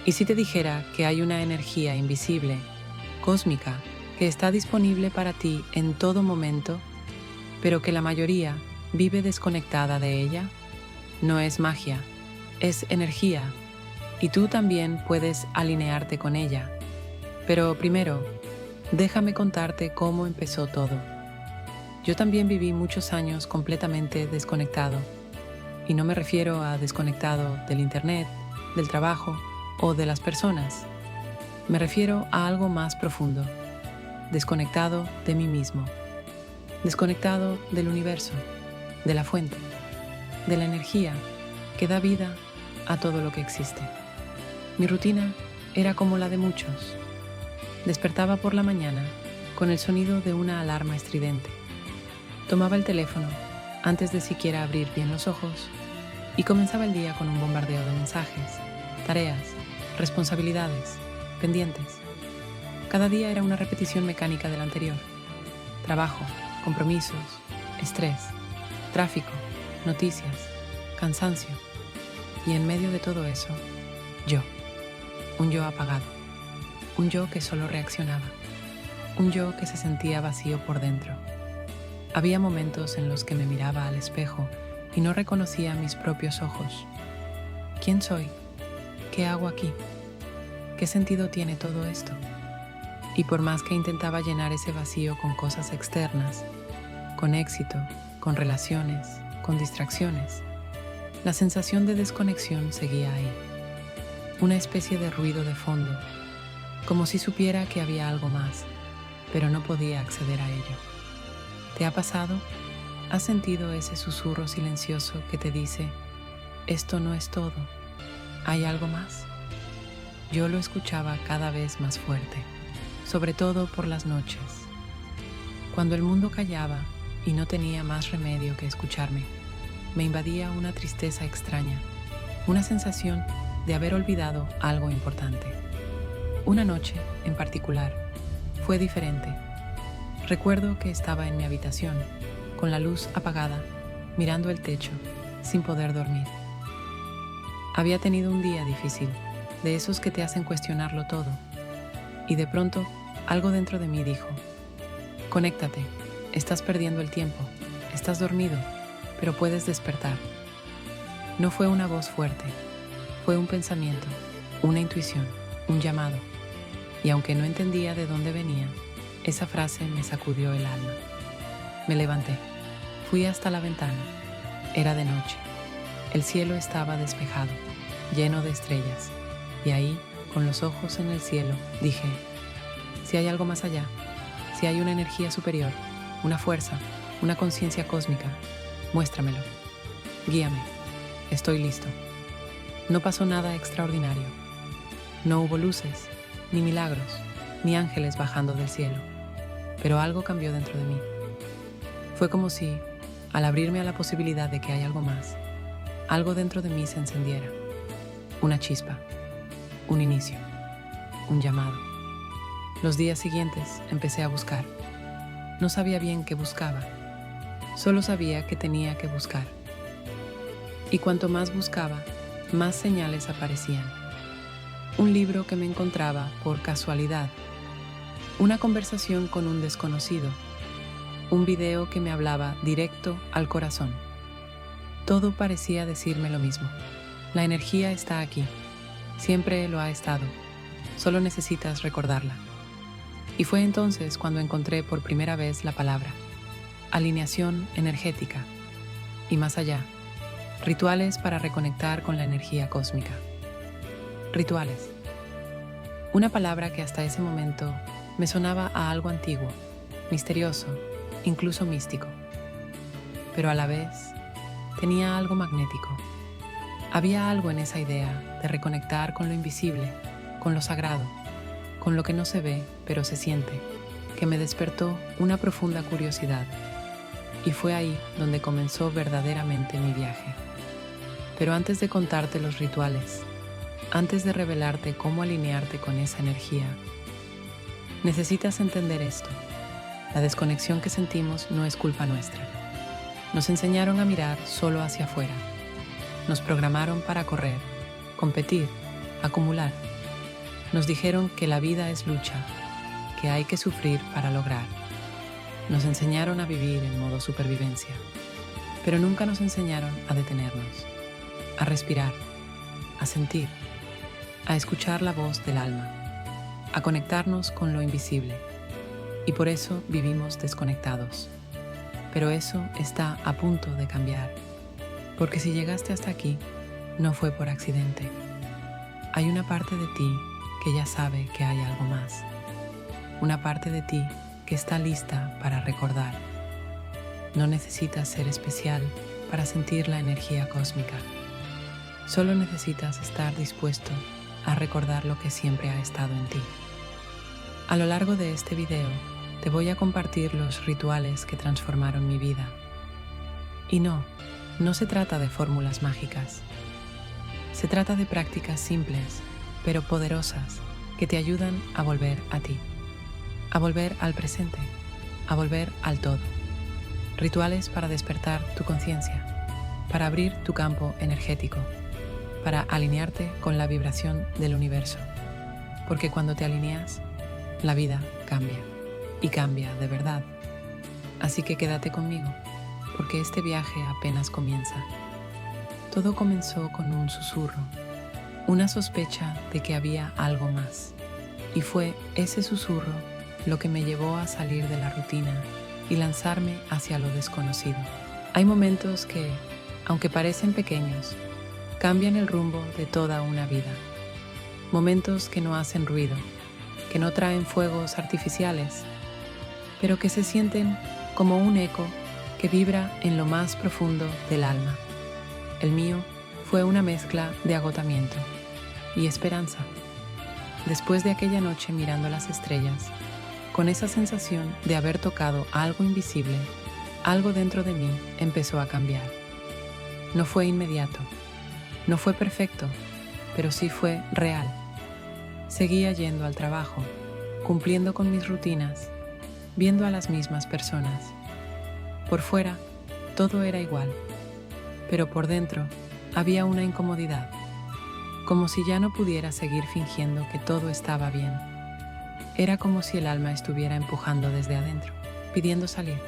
¿Y si te dijera que hay una energía invisible, cósmica, que está disponible para ti en todo momento, pero que la mayoría vive desconectada de ella? No es magia, es energía, y tú también puedes alinearte con ella. Pero primero, déjame contarte cómo empezó todo. Yo también viví muchos años completamente desconectado, y no me refiero a desconectado del internet, del trabajo o de las personas. Me refiero a algo más profundo, desconectado de mí mismo, desconectado del universo, de la fuente, de la energía que da vida a todo lo que existe. Mi rutina era como la de muchos. Despertaba por la mañana con el sonido de una alarma estridente. Tomaba el teléfono antes de siquiera abrir bien los ojos y comenzaba el día con un bombardeo de mensajes, tareas, responsabilidades, pendientes. Cada día era una repetición mecánica del anterior. Trabajo, compromisos, estrés, tráfico, noticias, cansancio. Y en medio de todo eso, yo. Un yo apagado. Un yo que solo reaccionaba. Un yo que se sentía vacío por dentro. Había momentos en los que me miraba al espejo y no reconocía mis propios ojos. ¿Quién soy? ¿Qué hago aquí? ¿Qué sentido tiene todo esto? Y por más que intentaba llenar ese vacío con cosas externas, con éxito, con relaciones, con distracciones, la sensación de desconexión seguía ahí. Una especie de ruido de fondo, como si supiera que había algo más, pero no podía acceder a ello. ¿Te ha pasado? ¿Has sentido ese susurro silencioso que te dice, esto no es todo, hay algo más? Yo lo escuchaba cada vez más fuerte, sobre todo por las noches, cuando el mundo callaba y no tenía más remedio que escucharme. Me invadía una tristeza extraña, una sensación de haber olvidado algo importante. Una noche, en particular, fue diferente. Recuerdo que estaba en mi habitación, con la luz apagada, mirando el techo, sin poder dormir. Había tenido un día difícil, de esos que te hacen cuestionarlo todo, y de pronto, algo dentro de mí dijo, conéctate, estás perdiendo el tiempo, estás dormido, pero puedes despertar. No fue una voz fuerte, fue un pensamiento, una intuición, un llamado. Y aunque no entendía de dónde venía, esa frase me sacudió el alma. Me levanté, fui hasta la ventana. Era de noche. El cielo estaba despejado, lleno de estrellas. Y ahí, con los ojos en el cielo, dije, si hay algo más allá, si hay una energía superior, una fuerza, una conciencia cósmica, muéstramelo, guíame, estoy listo. No pasó nada extraordinario. No hubo luces, ni milagros, ni ángeles bajando del cielo. Pero algo cambió dentro de mí. Fue como si, al abrirme a la posibilidad de que hay algo más, algo dentro de mí se encendiera. Una chispa, un inicio, un llamado. Los días siguientes empecé a buscar. No sabía bien qué buscaba. Solo sabía que tenía que buscar. Y cuanto más buscaba, más señales aparecían. Un libro que me encontraba por casualidad. Una conversación con un desconocido. Un video que me hablaba directo al corazón. Todo parecía decirme lo mismo. La energía está aquí. Siempre lo ha estado. Solo necesitas recordarla. Y fue entonces cuando encontré por primera vez la palabra. Alineación energética. Y más allá. Rituales para reconectar con la energía cósmica. Rituales. Una palabra que hasta ese momento me sonaba a algo antiguo, misterioso, incluso místico. Pero a la vez tenía algo magnético. Había algo en esa idea de reconectar con lo invisible, con lo sagrado, con lo que no se ve pero se siente, que me despertó una profunda curiosidad. Y fue ahí donde comenzó verdaderamente mi viaje. Pero antes de contarte los rituales, antes de revelarte cómo alinearte con esa energía, necesitas entender esto. La desconexión que sentimos no es culpa nuestra. Nos enseñaron a mirar solo hacia afuera. Nos programaron para correr, competir, acumular, Nos dijeron que la vida es lucha, que hay que sufrir para lograr. Nos enseñaron a vivir en modo supervivencia, pero nunca nos enseñaron a detenernos, a respirar, a sentir, a escuchar la voz del alma, a conectarnos con lo invisible. Y por eso vivimos desconectados. Pero eso está a punto de cambiar, porque si llegaste hasta aquí, no fue por accidente. Hay una parte de ti que ya sabe que hay algo más. Una parte de ti que está lista para recordar. No necesitas ser especial para sentir la energía cósmica. Solo necesitas estar dispuesto a recordar lo que siempre ha estado en ti. A lo largo de este video, te voy a compartir los rituales que transformaron mi vida. Y no se trata de fórmulas mágicas. Se trata de prácticas simples, pero poderosas, que te ayudan a volver a ti, a volver al presente, a volver al todo. Rituales para despertar tu conciencia, para abrir tu campo energético, para alinearte con la vibración del universo. Porque cuando te alineas, la vida cambia, y cambia de verdad. Así que quédate conmigo, porque este viaje apenas comienza. Todo comenzó con un susurro, una sospecha de que había algo más. Y fue ese susurro lo que me llevó a salir de la rutina y lanzarme hacia lo desconocido. Hay momentos que, aunque parecen pequeños, cambian el rumbo de toda una vida. Momentos que no hacen ruido, que no traen fuegos artificiales, pero que se sienten como un eco que vibra en lo más profundo del alma. El mío fue una mezcla de agotamiento y esperanza. Después de aquella noche mirando las estrellas, con esa sensación de haber tocado algo invisible, algo dentro de mí empezó a cambiar. No fue inmediato, no fue perfecto, pero sí fue real. Seguía yendo al trabajo, cumpliendo con mis rutinas, viendo a las mismas personas. Por fuera, todo era igual, pero por dentro había una incomodidad, como si ya no pudiera seguir fingiendo que todo estaba bien. Era como si el alma estuviera empujando desde adentro, pidiendo salir,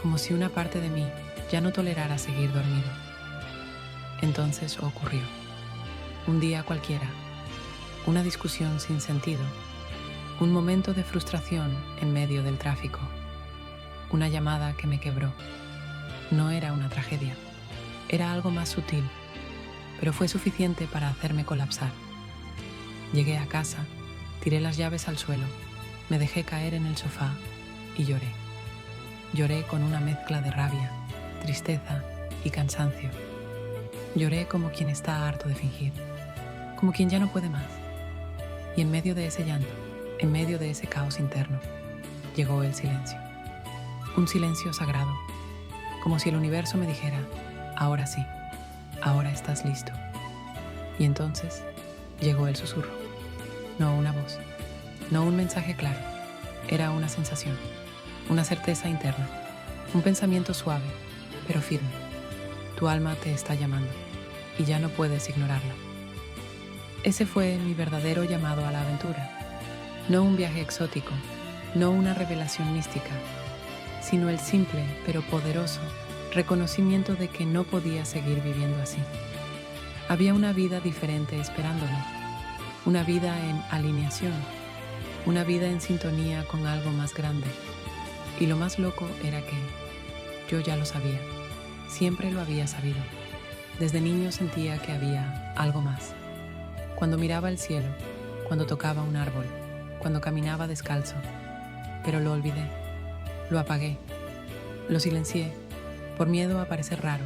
como si una parte de mí ya no tolerara seguir dormido. Entonces ocurrió. Un día cualquiera, una discusión sin sentido, un momento de frustración en medio del tráfico, una llamada que me quebró. No era una tragedia, era algo más sutil, pero fue suficiente para hacerme colapsar. Llegué a casa, tiré las llaves al suelo, me dejé caer en el sofá y lloré. Lloré con una mezcla de rabia, tristeza y cansancio. Lloré como quien está harto de fingir, como quien ya no puede más. Y en medio de ese llanto, en medio de ese caos interno, llegó el silencio. Un silencio sagrado, como si el universo me dijera, ahora sí, ahora estás listo. Y entonces llegó el susurro. No una voz, no un mensaje claro, era una sensación, una certeza interna, un pensamiento suave, pero firme. Tu alma te está llamando y ya no puedes ignorarlo. Ese fue mi verdadero llamado a la aventura. No un viaje exótico, no una revelación mística, sino el simple pero poderoso reconocimiento de que no podía seguir viviendo así. Había una vida diferente esperándome, una vida en alineación, una vida en sintonía con algo más grande. Y lo más loco era que yo ya lo sabía, siempre lo había sabido. Desde niño sentía que había algo más. Cuando miraba el cielo, cuando tocaba un árbol, cuando caminaba descalzo, pero lo olvidé, lo apagué, lo silencié, por miedo a parecer raro,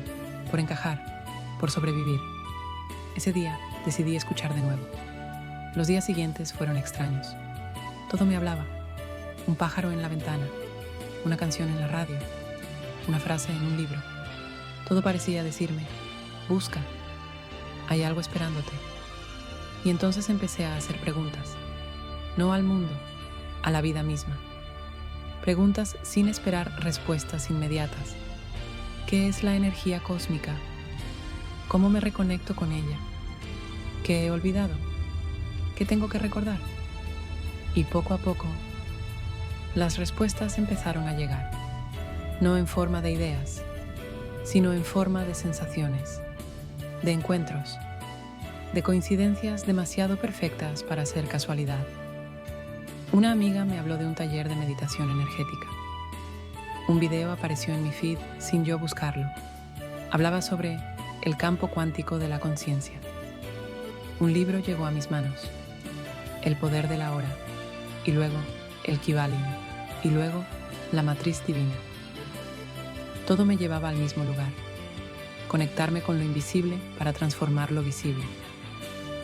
por encajar, por sobrevivir. Ese día decidí escuchar de nuevo. Los días siguientes fueron extraños. Todo me hablaba. Un pájaro en la ventana, una canción en la radio, una frase en un libro. Todo parecía decirme, busca, hay algo esperándote. Y entonces empecé a hacer preguntas, no al mundo, a la vida misma. Preguntas sin esperar respuestas inmediatas. ¿Qué es la energía cósmica? ¿Cómo me reconecto con ella? ¿Qué he olvidado? ¿Qué tengo que recordar? Y poco a poco, las respuestas empezaron a llegar, no en forma de ideas, sino en forma de sensaciones, de encuentros, de coincidencias demasiado perfectas para ser casualidad. Una amiga me habló de un taller de meditación energética. Un video apareció en mi feed sin yo buscarlo. Hablaba sobre el campo cuántico de la conciencia. Un libro llegó a mis manos, El poder de la hora, y luego el Kybalion, y luego la matriz divina. Todo me llevaba al mismo lugar, conectarme con lo invisible para transformar lo visible.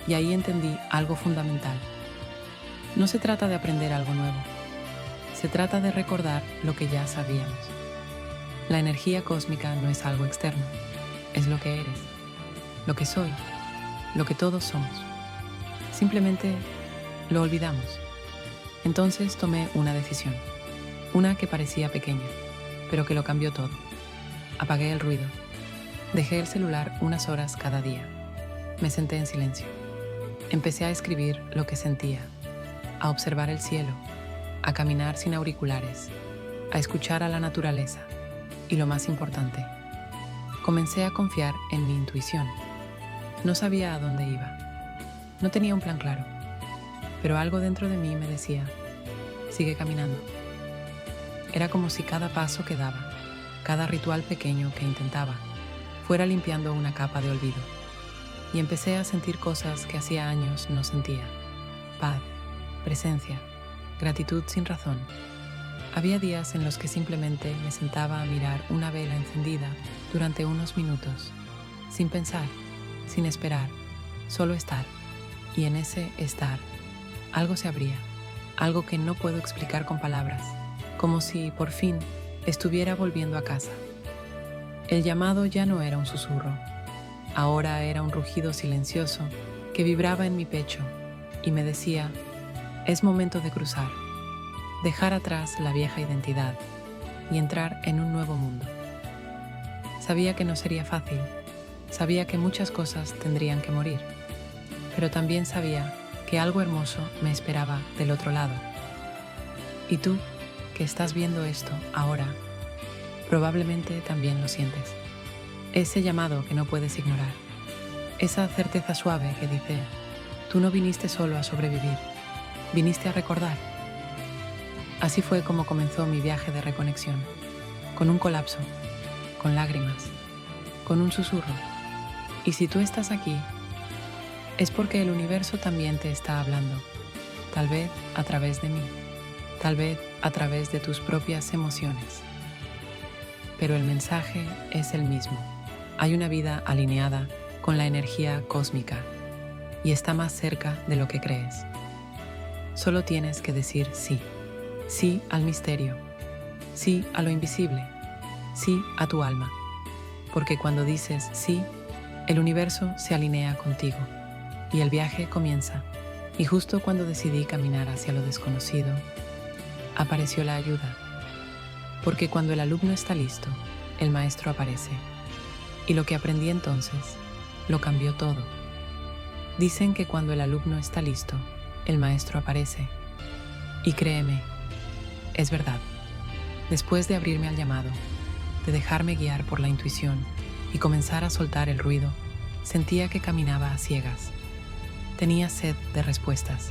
Y ahí entendí algo fundamental. No se trata de aprender algo nuevo, se trata de recordar lo que ya sabíamos. La energía cósmica no es algo externo, es lo que eres, lo que soy, lo que todos somos. Simplemente lo olvidamos. Entonces tomé una decisión, una que parecía pequeña, pero que lo cambió todo. Apagué el ruido, dejé el celular unas horas cada día, me senté en silencio. Empecé a escribir lo que sentía, a observar el cielo, a caminar sin auriculares, a escuchar a la naturaleza y lo más importante, comencé a confiar en mi intuición. No sabía a dónde iba, no tenía un plan claro, pero algo dentro de mí me decía, sigue caminando. Era como si cada paso que daba, cada ritual pequeño que intentaba, fuera limpiando una capa de olvido. Y empecé a sentir cosas que hacía años no sentía. Paz, presencia, gratitud sin razón. Había días en los que simplemente me sentaba a mirar una vela encendida durante unos minutos, sin pensar, sin esperar, solo estar. Y en ese estar, algo se abría, algo que no puedo explicar con palabras, como si, por fin, estuviera volviendo a casa. El llamado ya no era un susurro, ahora era un rugido silencioso que vibraba en mi pecho y me decía, es momento de cruzar, dejar atrás la vieja identidad y entrar en un nuevo mundo. Sabía que no sería fácil, sabía que muchas cosas tendrían que morir, pero también sabía que algo hermoso me esperaba del otro lado. Y tú, que estás viendo esto ahora, probablemente también lo sientes. Ese llamado que no puedes ignorar. Esa certeza suave que dice, tú no viniste solo a sobrevivir, viniste a recordar. Así fue como comenzó mi viaje de reconexión, con un colapso, con lágrimas, con un susurro. Y si tú estás aquí, es porque el universo también te está hablando, tal vez a través de mí, tal vez a través de tus propias emociones. Pero el mensaje es el mismo. Hay una vida alineada con la energía cósmica y está más cerca de lo que crees. Solo tienes que decir sí. Sí al misterio. Sí a lo invisible. Sí a tu alma. Porque cuando dices sí, el universo se alinea contigo y el viaje comienza. Y justo cuando decidí caminar hacia lo desconocido, apareció la ayuda. Porque cuando el alumno está listo, el maestro aparece. Y lo que aprendí entonces, lo cambió todo. Dicen que cuando el alumno está listo, el maestro aparece. Y créeme, es verdad. Después de abrirme al llamado, de dejarme guiar por la intuición y comenzar a soltar el ruido, sentía que caminaba a ciegas. Tenía sed de respuestas,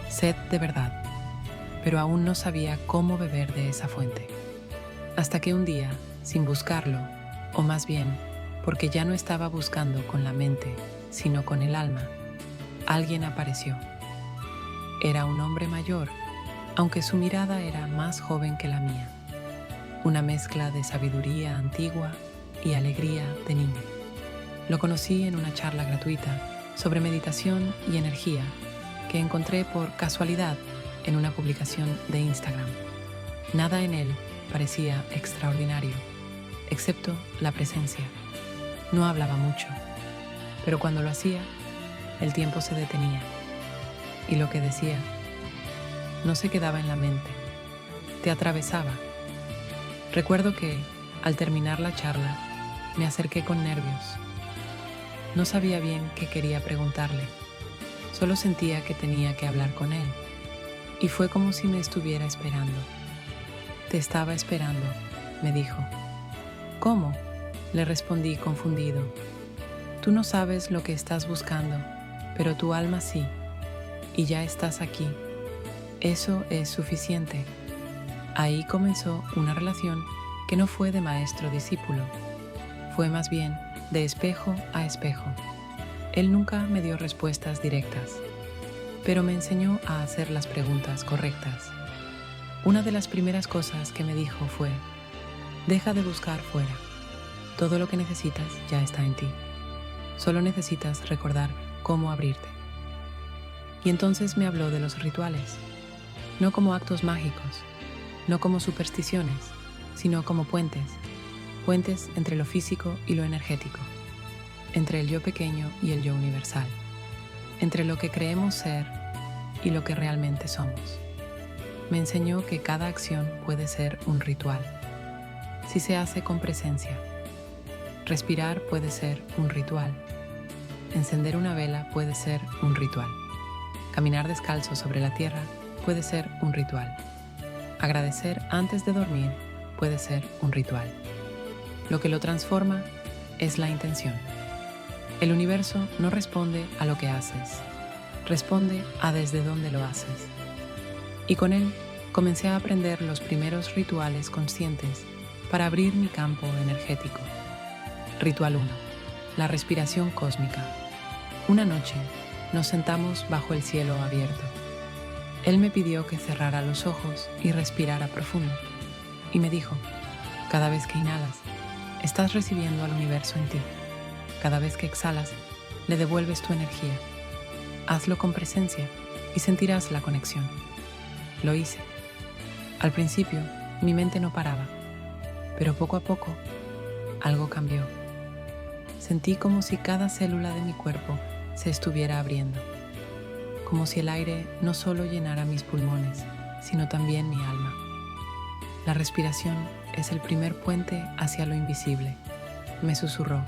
sed de verdad, pero aún no sabía cómo beber de esa fuente. Hasta que un día, sin buscarlo, o más bien, porque ya no estaba buscando con la mente, sino con el alma, alguien apareció. Era un hombre mayor, aunque su mirada era más joven que la mía. Una mezcla de sabiduría antigua y alegría de niño. Lo conocí en una charla gratuita sobre meditación y energía que encontré por casualidad en una publicación de Instagram. Nada en él parecía extraordinario, excepto la presencia. No hablaba mucho, pero cuando lo hacía, el tiempo se detenía. Y lo que decía no se quedaba en la mente, te atravesaba. Recuerdo que, al terminar la charla, me acerqué con nervios. No sabía bien qué quería preguntarle. Solo sentía que tenía que hablar con él, y fue como si me estuviera esperando. Te estaba esperando, me dijo. ¿Cómo? Le respondí confundido. Tú no sabes lo que estás buscando, pero tu alma sí, y ya estás aquí. Eso es suficiente. Ahí comenzó una relación que no fue de maestro-discípulo, fue más bien de espejo a espejo. Él nunca me dio respuestas directas, pero me enseñó a hacer las preguntas correctas. Una de las primeras cosas que me dijo fue: deja de buscar fuera. Todo lo que necesitas ya está en ti. Solo necesitas recordar cómo abrirte. Y entonces me habló de los rituales, no como actos mágicos, no como supersticiones, sino como puentes entre lo físico y lo energético, entre el yo pequeño y el yo universal, entre lo que creemos ser y lo que realmente somos. Me enseñó que cada acción puede ser un ritual, si se hace con presencia. Respirar puede ser un ritual. Encender una vela puede ser un ritual. Caminar descalzo sobre la tierra puede ser un ritual. Agradecer antes de dormir puede ser un ritual. Lo que lo transforma es la intención. El universo no responde a lo que haces, responde a desde dónde lo haces. Y con él comencé a aprender los primeros rituales conscientes para abrir mi campo energético. Ritual 1. La respiración cósmica. Una noche nos sentamos bajo el cielo abierto. Él me pidió que cerrara los ojos y respirara profundo. Y me dijo: cada vez que inhalas, estás recibiendo al universo en ti. Cada vez que exhalas, le devuelves tu energía. Hazlo con presencia y sentirás la conexión. Lo hice. Al principio, mi mente no paraba, pero poco a poco, algo cambió. Sentí como si cada célula de mi cuerpo se estuviera abriendo, como si el aire no solo llenara mis pulmones, sino también mi alma. La respiración es el primer puente hacia lo invisible, me susurró.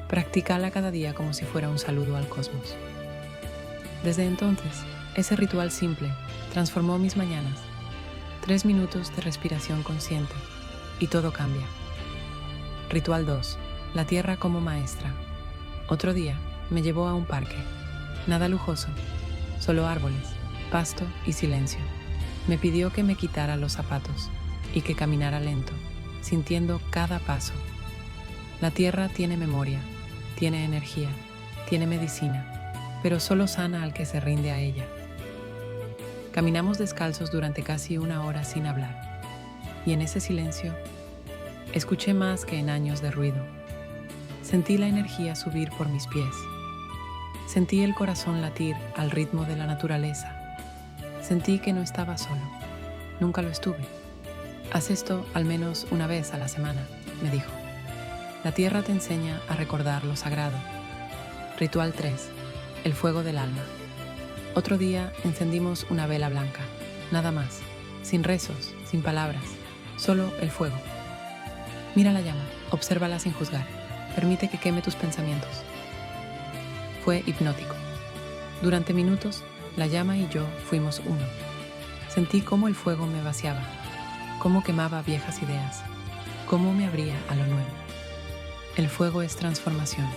Practícala cada día como si fuera un saludo al cosmos. Desde entonces, ese ritual simple transformó mis mañanas. 3 minutos de respiración consciente y todo cambia. Ritual 2. La tierra como maestra. Otro día me llevó a un parque. Nada lujoso, solo árboles, pasto y silencio. Me pidió que me quitara los zapatos y que caminara lento, sintiendo cada paso. La tierra tiene memoria, tiene energía, tiene medicina, pero solo sana al que se rinde a ella. Caminamos descalzos durante casi 1 hora sin hablar, y en ese silencio escuché más que en años de ruido. Sentí la energía subir por mis pies. Sentí el corazón latir al ritmo de la naturaleza. Sentí que no estaba solo. Nunca lo estuve. Haz esto al menos una vez a la semana, me dijo. La tierra te enseña a recordar lo sagrado. Ritual 3. El fuego del alma. Otro día encendimos una vela blanca, nada más, sin rezos, sin palabras, solo el fuego. Mira la llama, obsérvala sin juzgar, permite que queme tus pensamientos. Fue hipnótico. Durante minutos, la llama y yo fuimos uno. Sentí cómo el fuego me vaciaba, cómo quemaba viejas ideas, cómo me abría a lo nuevo. El fuego es transformación.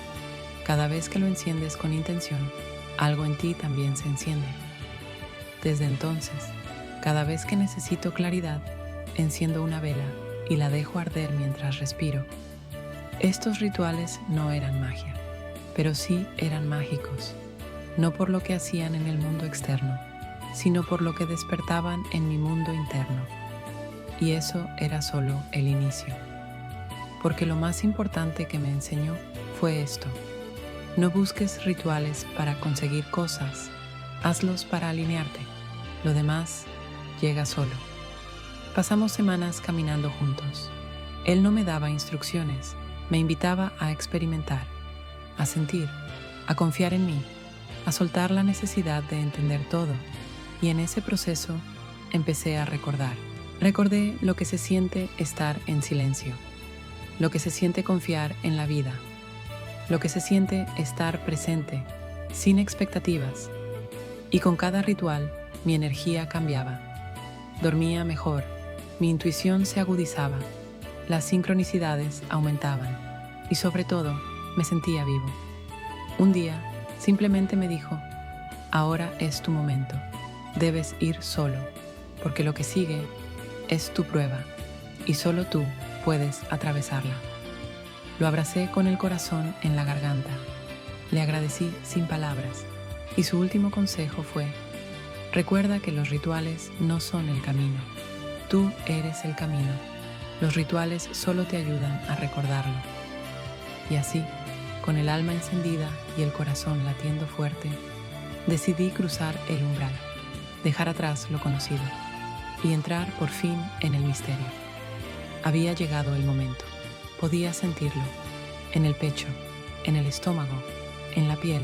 Cada vez que lo enciendes con intención, algo en ti también se enciende. Desde entonces, cada vez que necesito claridad, enciendo una vela y la dejo arder mientras respiro. Estos rituales no eran magia, pero sí eran mágicos, no por lo que hacían en el mundo externo, sino por lo que despertaban en mi mundo interno. Y eso era solo el inicio. Porque lo más importante que me enseñó fue esto: no busques rituales para conseguir cosas, hazlos para alinearte. Lo demás llega solo. Pasamos semanas caminando juntos. Él no me daba instrucciones, me invitaba a experimentar, a sentir, a confiar en mí, a soltar la necesidad de entender todo. Y en ese proceso empecé a recordar. Recordé lo que se siente estar en silencio, lo que se siente confiar en la vida, lo que se siente estar presente sin expectativas, y con cada ritual mi energía cambiaba. Dormía mejor, mi intuición se agudizaba, las sincronicidades aumentaban y sobre todo me sentía vivo. Un día simplemente me dijo: ahora es tu momento, debes ir solo, porque lo que sigue es tu prueba y solo tú puedes atravesarla. Lo abracé con el corazón en la garganta, le agradecí sin palabras y su último consejo fue: recuerda que los rituales no son el camino, tú eres el camino, los rituales solo te ayudan a recordarlo. Y así, con el alma encendida y el corazón latiendo fuerte, decidí cruzar el umbral, dejar atrás lo conocido y entrar por fin en el misterio. Había llegado el momento, podía sentirlo, en el pecho, en el estómago, en la piel,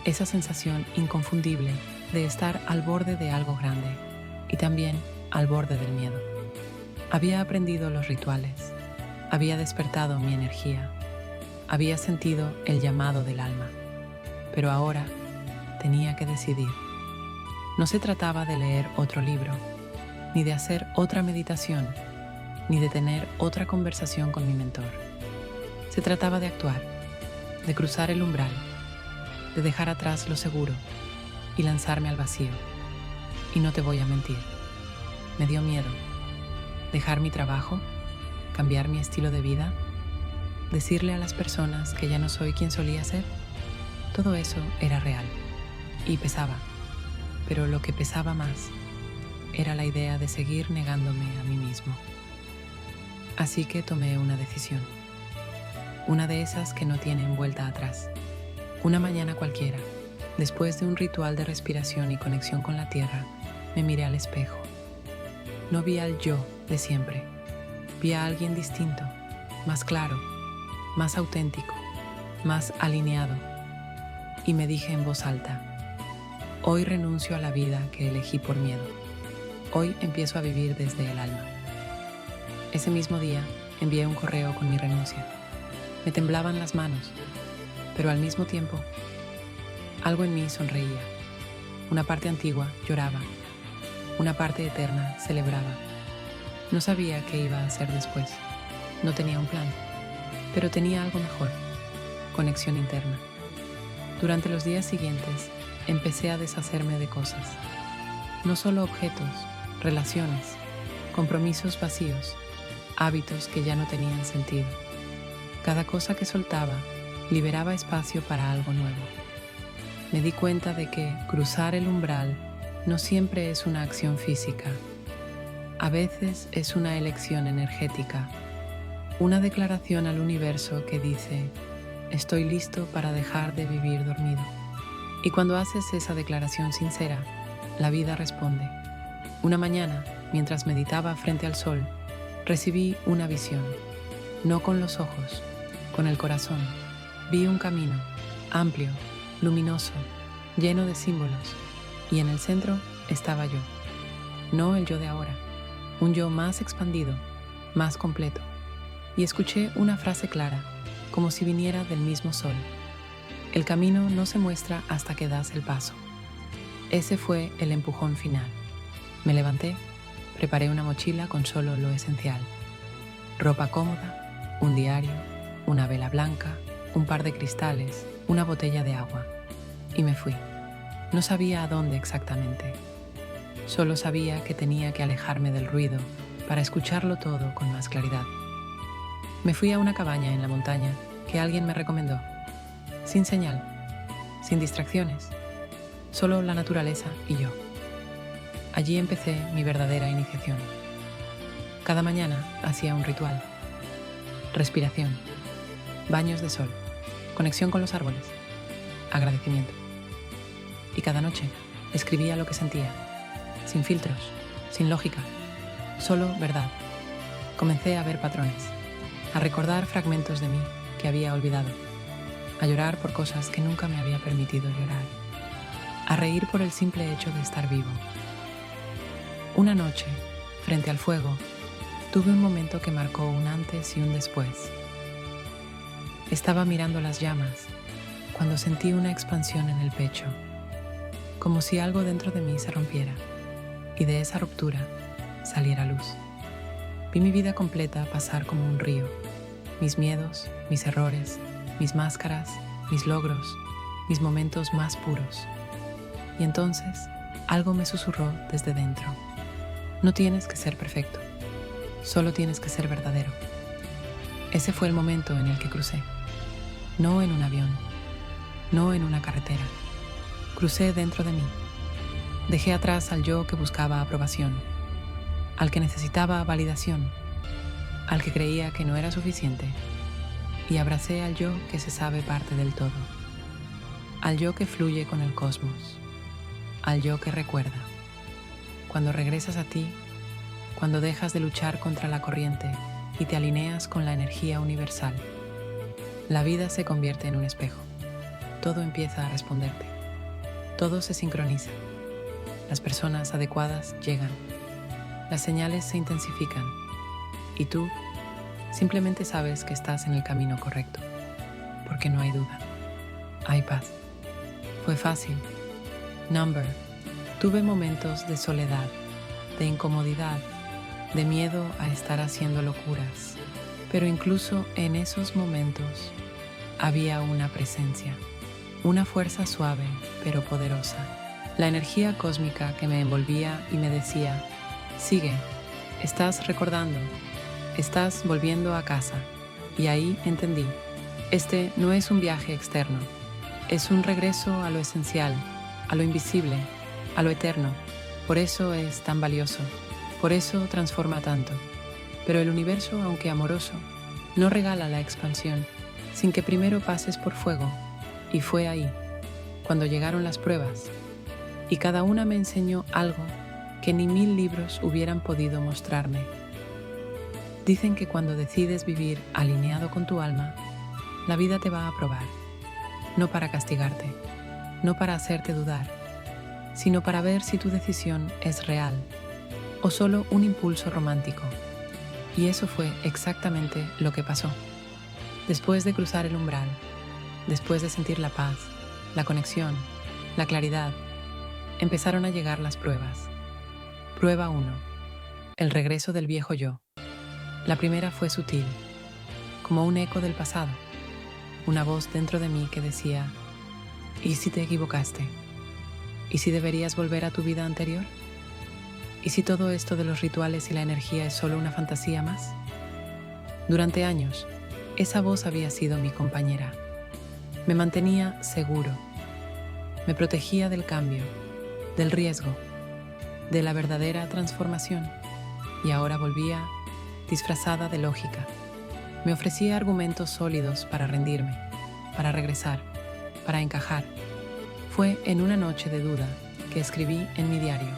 esa sensación inconfundible de estar al borde de algo grande y también al borde del miedo. Había aprendido los rituales, había despertado mi energía, había sentido el llamado del alma, pero ahora tenía que decidir. No se trataba de leer otro libro, ni de hacer otra meditación, ni de tener otra conversación con mi mentor. Se trataba de actuar, de cruzar el umbral, de dejar atrás lo seguro y lanzarme al vacío. Y no te voy a mentir, me dio miedo. Dejar mi trabajo, cambiar mi estilo de vida, decirle a las personas que ya no soy quien solía ser. Todo eso era real y pesaba, pero lo que pesaba más era la idea de seguir negándome a mí mismo. Así que tomé una decisión, una de esas que no tienen vuelta atrás. Una mañana cualquiera, después de un ritual de respiración y conexión con la tierra, me miré al espejo. No vi al yo de siempre, vi a alguien distinto, más claro, más auténtico, más alineado, y me dije en voz alta: hoy renuncio a la vida que elegí por miedo. Hoy empiezo a vivir desde el alma. Ese mismo día envié un correo con mi renuncia. Me temblaban las manos, pero al mismo tiempo algo en mí sonreía. Una parte antigua lloraba, una parte eterna celebraba. No sabía qué iba a hacer después, no tenía un plan, pero tenía algo mejor: conexión interna. Durante los días siguientes empecé a deshacerme de cosas, no solo objetos, relaciones, compromisos vacíos, hábitos que ya no tenían sentido. Cada cosa que soltaba liberaba espacio para algo nuevo. Me di cuenta de que cruzar el umbral no siempre es una acción física. A veces es una elección energética, una declaración al universo que dice: estoy listo para dejar de vivir dormido. Y cuando haces esa declaración sincera, la vida responde. Una mañana, mientras meditaba frente al sol, recibí una visión. No con los ojos, con el corazón. Vi un camino, amplio, luminoso, lleno de símbolos, y en el centro estaba yo. No el yo de ahora, un yo más expandido, más completo. Y escuché una frase clara, como si viniera del mismo sol: el camino no se muestra hasta que das el paso. Ese fue el empujón final. Me levanté, preparé una mochila con solo lo esencial: ropa cómoda, un diario, una vela blanca, un par de cristales, una botella de agua. Y me fui. No sabía a dónde exactamente. Solo sabía que tenía que alejarme del ruido para escucharlo todo con más claridad. Me fui a una cabaña en la montaña que alguien me recomendó. Sin señal, sin distracciones, solo la naturaleza y yo. Allí empecé mi verdadera iniciación. Cada mañana hacía un ritual: respiración, baños de sol, conexión con los árboles, agradecimiento. Y cada noche escribía lo que sentía, sin filtros, sin lógica, solo verdad. Comencé a ver patrones, a recordar fragmentos de mí que había olvidado, a llorar por cosas que nunca me había permitido llorar, a reír por el simple hecho de estar vivo. Una noche, frente al fuego, tuve un momento que marcó un antes y un después. Estaba mirando las llamas cuando sentí una expansión en el pecho, como si algo dentro de mí se rompiera y de esa ruptura saliera luz. Vi mi vida completa pasar como un río, mis miedos, mis errores, mis máscaras, mis logros, mis momentos más puros. Y entonces algo me susurró desde dentro: no tienes que ser perfecto, solo tienes que ser verdadero. Ese fue el momento en el que crucé, no en un avión, no en una carretera. Crucé dentro de mí. Dejé atrás al yo que buscaba aprobación, al que necesitaba validación, al que creía que no era suficiente, y abracé al yo que se sabe parte del todo, al yo que fluye con el cosmos, al yo que recuerda. Cuando regresas a ti, cuando dejas de luchar contra la corriente y te alineas con la energía universal, la vida se convierte en un espejo. Todo empieza a responderte. Todo se sincroniza. Las personas adecuadas llegan. Las señales se intensifican. Y tú simplemente sabes que estás en el camino correcto, porque no hay duda. Hay paz. Fue fácil. Number. Tuve momentos de soledad, de incomodidad, de miedo a estar haciendo locuras. Pero incluso en esos momentos había una presencia, una fuerza suave pero poderosa. La energía cósmica que me envolvía y me decía: sigue, estás recordando, estás volviendo a casa. Y ahí entendí, este no es un viaje externo, es un regreso a lo esencial, a lo invisible, a lo eterno. Por eso es tan valioso, por eso transforma tanto. Pero el universo, aunque amoroso, no regala la expansión sin que primero pases por fuego. Y fue ahí, cuando llegaron las pruebas, y cada una me enseñó algo que ni 1000 libros hubieran podido mostrarme. Dicen que cuando decides vivir alineado con tu alma, la vida te va a probar, no para castigarte, no para hacerte dudar, sino para ver si tu decisión es real o solo un impulso romántico. Y eso fue exactamente lo que pasó. Después de cruzar el umbral, después de sentir la paz, la conexión, la claridad, empezaron a llegar las pruebas. Prueba 1. El regreso del viejo yo. La primera fue sutil, como un eco del pasado, una voz dentro de mí que decía: ¿y si te equivocaste? ¿Y si deberías volver a tu vida anterior? ¿Y si todo esto de los rituales y la energía es solo una fantasía más? Durante años, esa voz había sido mi compañera. Me mantenía seguro. Me protegía del cambio, del riesgo, de la verdadera transformación. Y ahora volvía disfrazada de lógica. Me ofrecía argumentos sólidos para rendirme, para regresar, para encajar. Fue en una noche de duda que escribí en mi diario: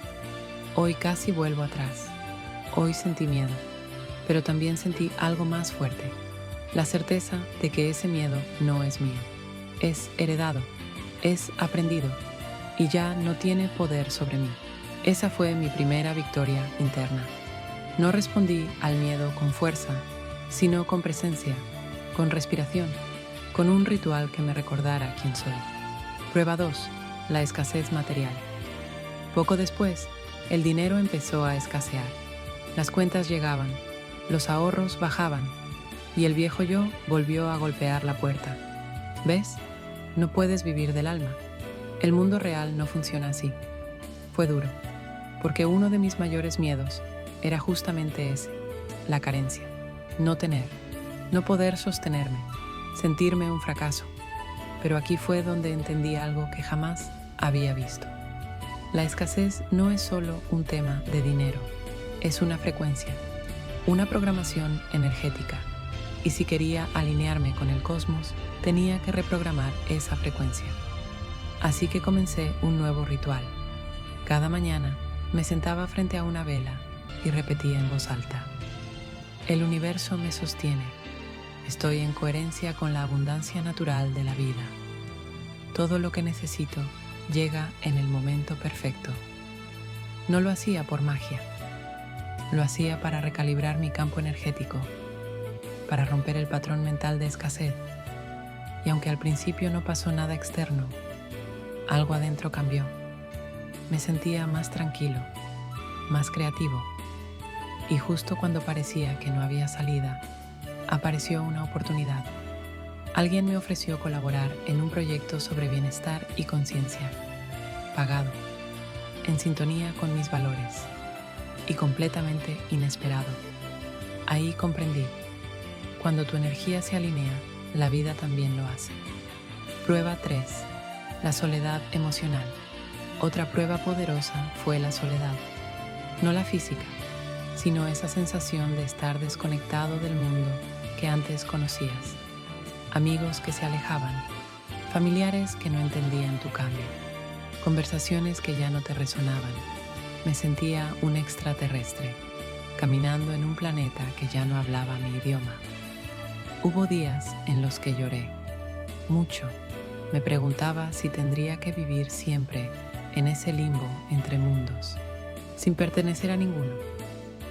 hoy casi vuelvo atrás. Hoy sentí miedo, pero también sentí algo más fuerte: la certeza de que ese miedo no es mío. Es heredado, es aprendido y ya no tiene poder sobre mí. Esa fue mi primera victoria interna. No respondí al miedo con fuerza, sino con presencia, con respiración, con un ritual que me recordara quién soy. Prueba 2. La escasez material. Poco después, el dinero empezó a escasear. Las cuentas llegaban, los ahorros bajaban y el viejo yo volvió a golpear la puerta. ¿Ves? No puedes vivir del alma. El mundo real no funciona así. Fue duro, porque uno de mis mayores miedos era justamente ese: la carencia. No tener, no poder sostenerme, sentirme un fracaso. Pero aquí fue donde entendí algo que jamás había visto. La escasez no es solo un tema de dinero, es una frecuencia, una programación energética. Y si quería alinearme con el cosmos, tenía que reprogramar esa frecuencia. Así que comencé un nuevo ritual. Cada mañana me sentaba frente a una vela y repetía en voz alta: el universo me sostiene. Estoy en coherencia con la abundancia natural de la vida. Todo lo que necesito llega en el momento perfecto. No lo hacía por magia. Lo hacía para recalibrar mi campo energético, para romper el patrón mental de escasez y aunque al principio no pasó nada externo, algo adentro cambió. Me sentía más tranquilo, más creativo, y justo cuando parecía que no había salida, apareció una oportunidad. Alguien me ofreció colaborar en un proyecto sobre bienestar y conciencia, pagado, en sintonía con mis valores y completamente inesperado. Ahí comprendí, cuando tu energía se alinea, la vida también lo hace. Prueba 3. La soledad emocional. Otra prueba poderosa fue la soledad, no la física, sino esa sensación de estar desconectado del mundo que antes conocías. Amigos que se alejaban, familiares que no entendían tu cambio, conversaciones que ya no te resonaban. Me sentía un extraterrestre, caminando en un planeta que ya no hablaba mi idioma. Hubo días en los que lloré, mucho. Me preguntaba si tendría que vivir siempre en ese limbo entre mundos, sin pertenecer a ninguno.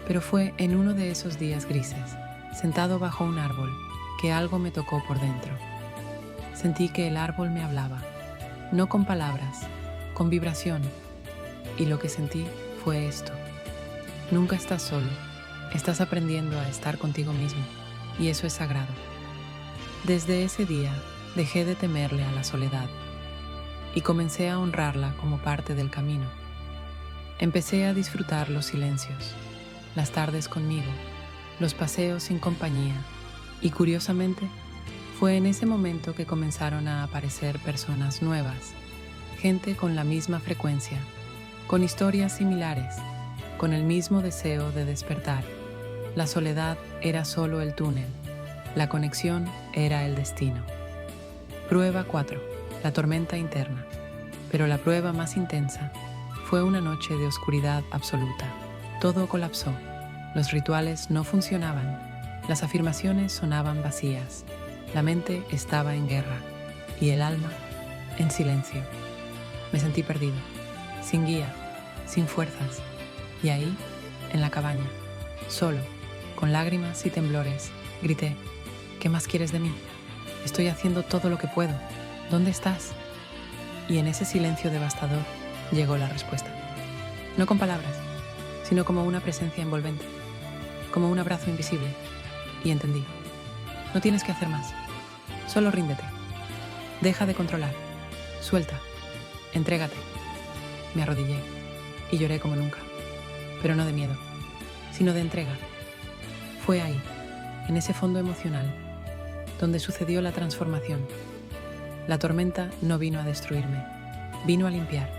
Pero fue en uno de esos días grises, sentado bajo un árbol, que algo me tocó por dentro. Sentí que el árbol me hablaba, no con palabras, con vibración. Y lo que sentí fue esto: nunca estás solo, estás aprendiendo a estar contigo mismo, y eso es sagrado. Desde ese día dejé de temerle a la soledad y comencé a honrarla como parte del camino. Empecé a disfrutar los silencios, las tardes conmigo, los paseos sin compañía, y curiosamente fue en ese momento que comenzaron a aparecer personas nuevas, gente con la misma frecuencia, con historias similares, con el mismo deseo de despertar. La soledad era solo el túnel, la conexión era el destino. Prueba 4. La tormenta interna. Pero la prueba más intensa fue una noche de oscuridad absoluta. Todo colapsó, los rituales no funcionaban, las afirmaciones sonaban vacías, la mente estaba en guerra y el alma en silencio. Me sentí perdido, sin guía, sin fuerzas, y ahí, en la cabaña, solo, con lágrimas y temblores, grité: ¿qué más quieres de mí? Estoy haciendo todo lo que puedo. ¿Dónde estás? Y en ese silencio devastador llegó la respuesta. No con palabras, sino como una presencia envolvente, como un abrazo invisible. Y entendí. No tienes que hacer más. Solo ríndete. Deja de controlar. Suelta. Entrégate. Me arrodillé y lloré como nunca. Pero no de miedo, sino de entrega. Fue ahí, en ese fondo emocional, donde sucedió la transformación. La tormenta no vino a destruirme, vino a limpiar,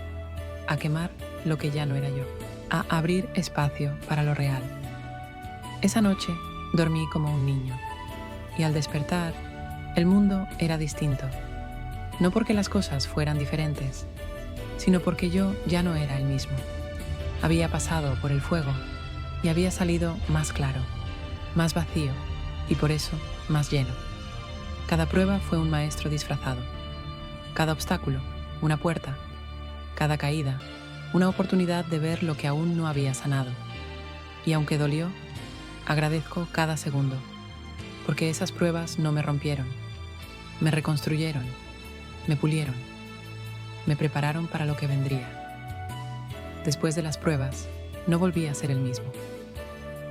a quemar lo que ya no era yo, a abrir espacio para lo real. Esa noche dormí como un niño, y al despertar, el mundo era distinto. No porque las cosas fueran diferentes, sino porque yo ya no era el mismo. Había pasado por el fuego y había salido más claro, más vacío y por eso más lleno. Cada prueba fue un maestro disfrazado. Cada obstáculo, una puerta. Cada caída, una oportunidad de ver lo que aún no había sanado. Y aunque dolió, agradezco cada segundo, porque esas pruebas no me rompieron, me reconstruyeron, me pulieron, me prepararon para lo que vendría. Después de las pruebas, no volví a ser el mismo.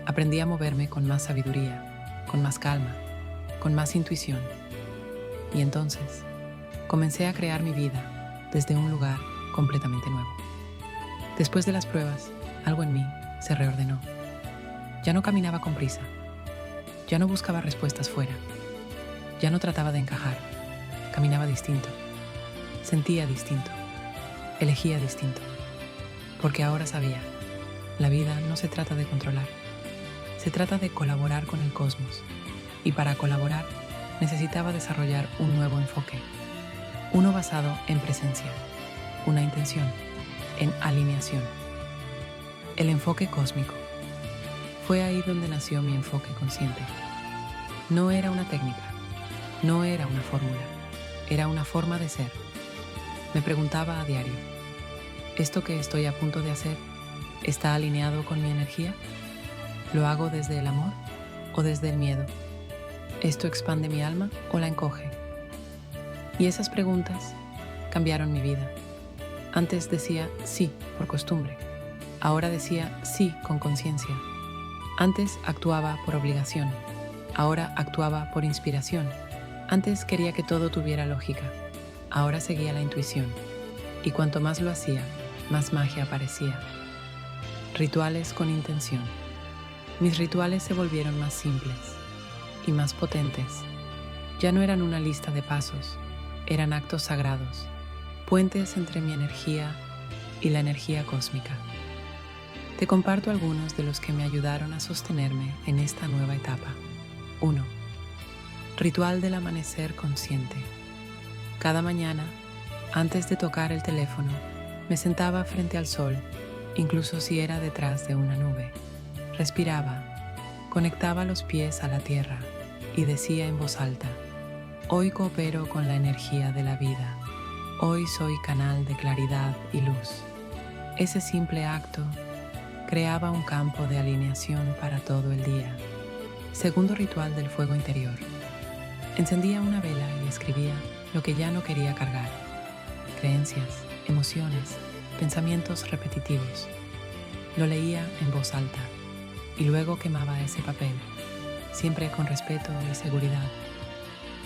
Aprendí a moverme con más sabiduría, con más calma, con más intuición. Y entonces, comencé a crear mi vida desde un lugar completamente nuevo. Después de las pruebas, algo en mí se reordenó. Ya no caminaba con prisa. Ya no buscaba respuestas fuera. Ya no trataba de encajar. Caminaba distinto. Sentía distinto. Elegía distinto. Porque ahora sabía, la vida no se trata de controlar. Se trata de colaborar con el cosmos. Y para colaborar, necesitaba desarrollar un nuevo enfoque. Uno basado en presencia, una intención, en alineación. El enfoque cósmico. Fue ahí donde nació mi enfoque consciente. No era una técnica, no era una fórmula, era una forma de ser. Me preguntaba a diario, ¿esto que estoy a punto de hacer está alineado con mi energía? ¿Lo hago desde el amor o desde el miedo? ¿Esto expande mi alma o la encoge? Y esas preguntas cambiaron mi vida. Antes decía sí por costumbre. Ahora decía sí con conciencia. Antes actuaba por obligación. Ahora actuaba por inspiración. Antes quería que todo tuviera lógica. Ahora seguía la intuición. Y cuanto más lo hacía, más magia aparecía. Rituales con intención. Mis rituales se volvieron más simples y más potentes. Ya no eran una lista de pasos, eran actos sagrados, puentes entre mi energía y la energía cósmica. Te comparto algunos de los que me ayudaron a sostenerme en esta nueva etapa. 1. Ritual del amanecer consciente. Cada mañana, antes de tocar el teléfono, me sentaba frente al sol, incluso si era detrás de una nube. Respiraba, conectaba los pies a la tierra y decía en voz alta: hoy coopero con la energía de la vida. Hoy soy canal de claridad y luz. Ese simple acto creaba un campo de alineación para todo el día. Segundo ritual del fuego interior. Encendía una vela y escribía lo que ya no quería cargar. Creencias, emociones, pensamientos repetitivos. Lo leía en voz alta y luego quemaba ese papel, siempre con respeto y seguridad.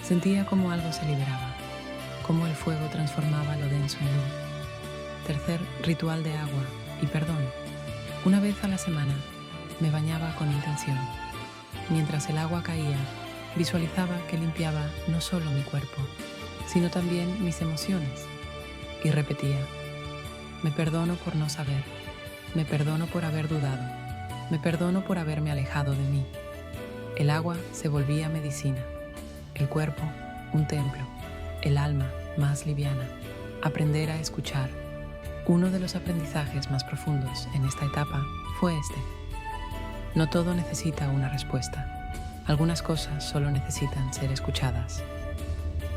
Sentía como algo se liberaba, como el fuego transformaba lo denso en luz. Tercer ritual de agua y perdón. Una vez a la semana me bañaba con intención. Mientras el agua caía, visualizaba que limpiaba no solo mi cuerpo, sino también mis emociones. Y repetía: me perdono por no saber, me perdono por haber dudado, me perdono por haberme alejado de mí. El agua se volvía medicina, el cuerpo un templo, el alma más liviana. Aprender a escuchar. Uno de los aprendizajes más profundos en esta etapa fue este: no todo necesita una respuesta. Algunas cosas solo necesitan ser escuchadas.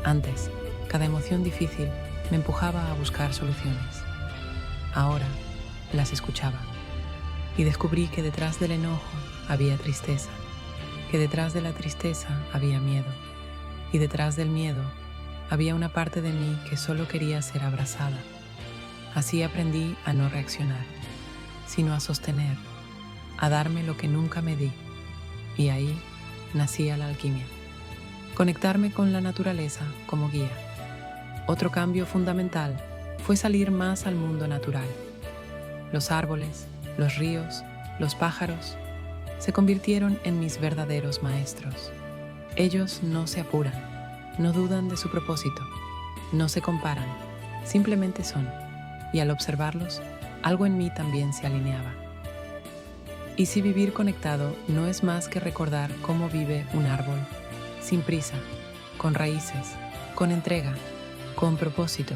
Antes, cada emoción difícil me empujaba a buscar soluciones. Ahora, las escuchaba. Y descubrí que detrás del enojo había tristeza, que detrás de la tristeza había miedo, y detrás del miedo había una parte de mí que solo quería ser abrazada. Así aprendí a no reaccionar, sino a sostener, a darme lo que nunca me di. Y ahí nacía la alquimia. Conectarme con la naturaleza como guía. Otro cambio fundamental fue salir más al mundo natural. Los árboles, los ríos, los pájaros se convirtieron en mis verdaderos maestros. Ellos no se apuran, no dudan de su propósito, no se comparan, simplemente son. Y al observarlos, algo en mí también se alineaba. Y si vivir conectado no es más que recordar cómo vive un árbol, sin prisa, con raíces, con entrega, con propósito,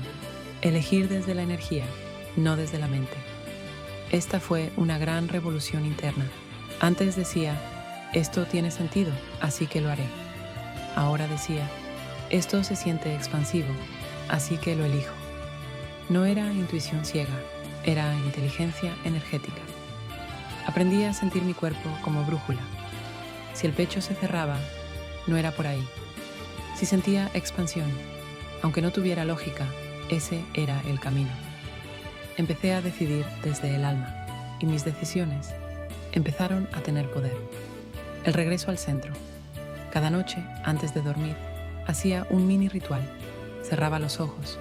elegir desde la energía, no desde la mente. Esta fue una gran revolución interna. Antes decía: esto tiene sentido, así que lo haré. Ahora decía: esto se siente expansivo, así que lo elijo. No era intuición ciega, era inteligencia energética. Aprendí a sentir mi cuerpo como brújula. Si el pecho se cerraba, no era por ahí. Si sentía expansión, aunque no tuviera lógica, ese era el camino. Empecé a decidir desde el alma, y mis decisiones empezaron a tener poder. El regreso al centro. Cada noche, antes de dormir, hacía un mini ritual. Cerraba los ojos,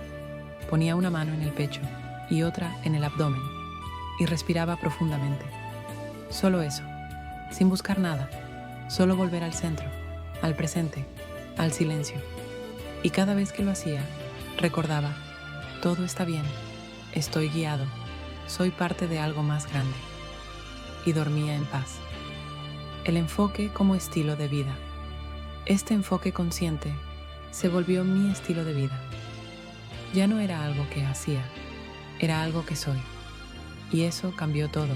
ponía una mano en el pecho y otra en el abdomen, y respiraba profundamente. Solo eso, sin buscar nada, solo volver al centro, al presente, al silencio. Y cada vez que lo hacía, recordaba: todo está bien, estoy guiado, soy parte de algo más grande. Y dormía en paz. El enfoque como estilo de vida. Este enfoque consciente se volvió mi estilo de vida. Ya no era algo que hacía, era algo que soy. Y eso cambió todo.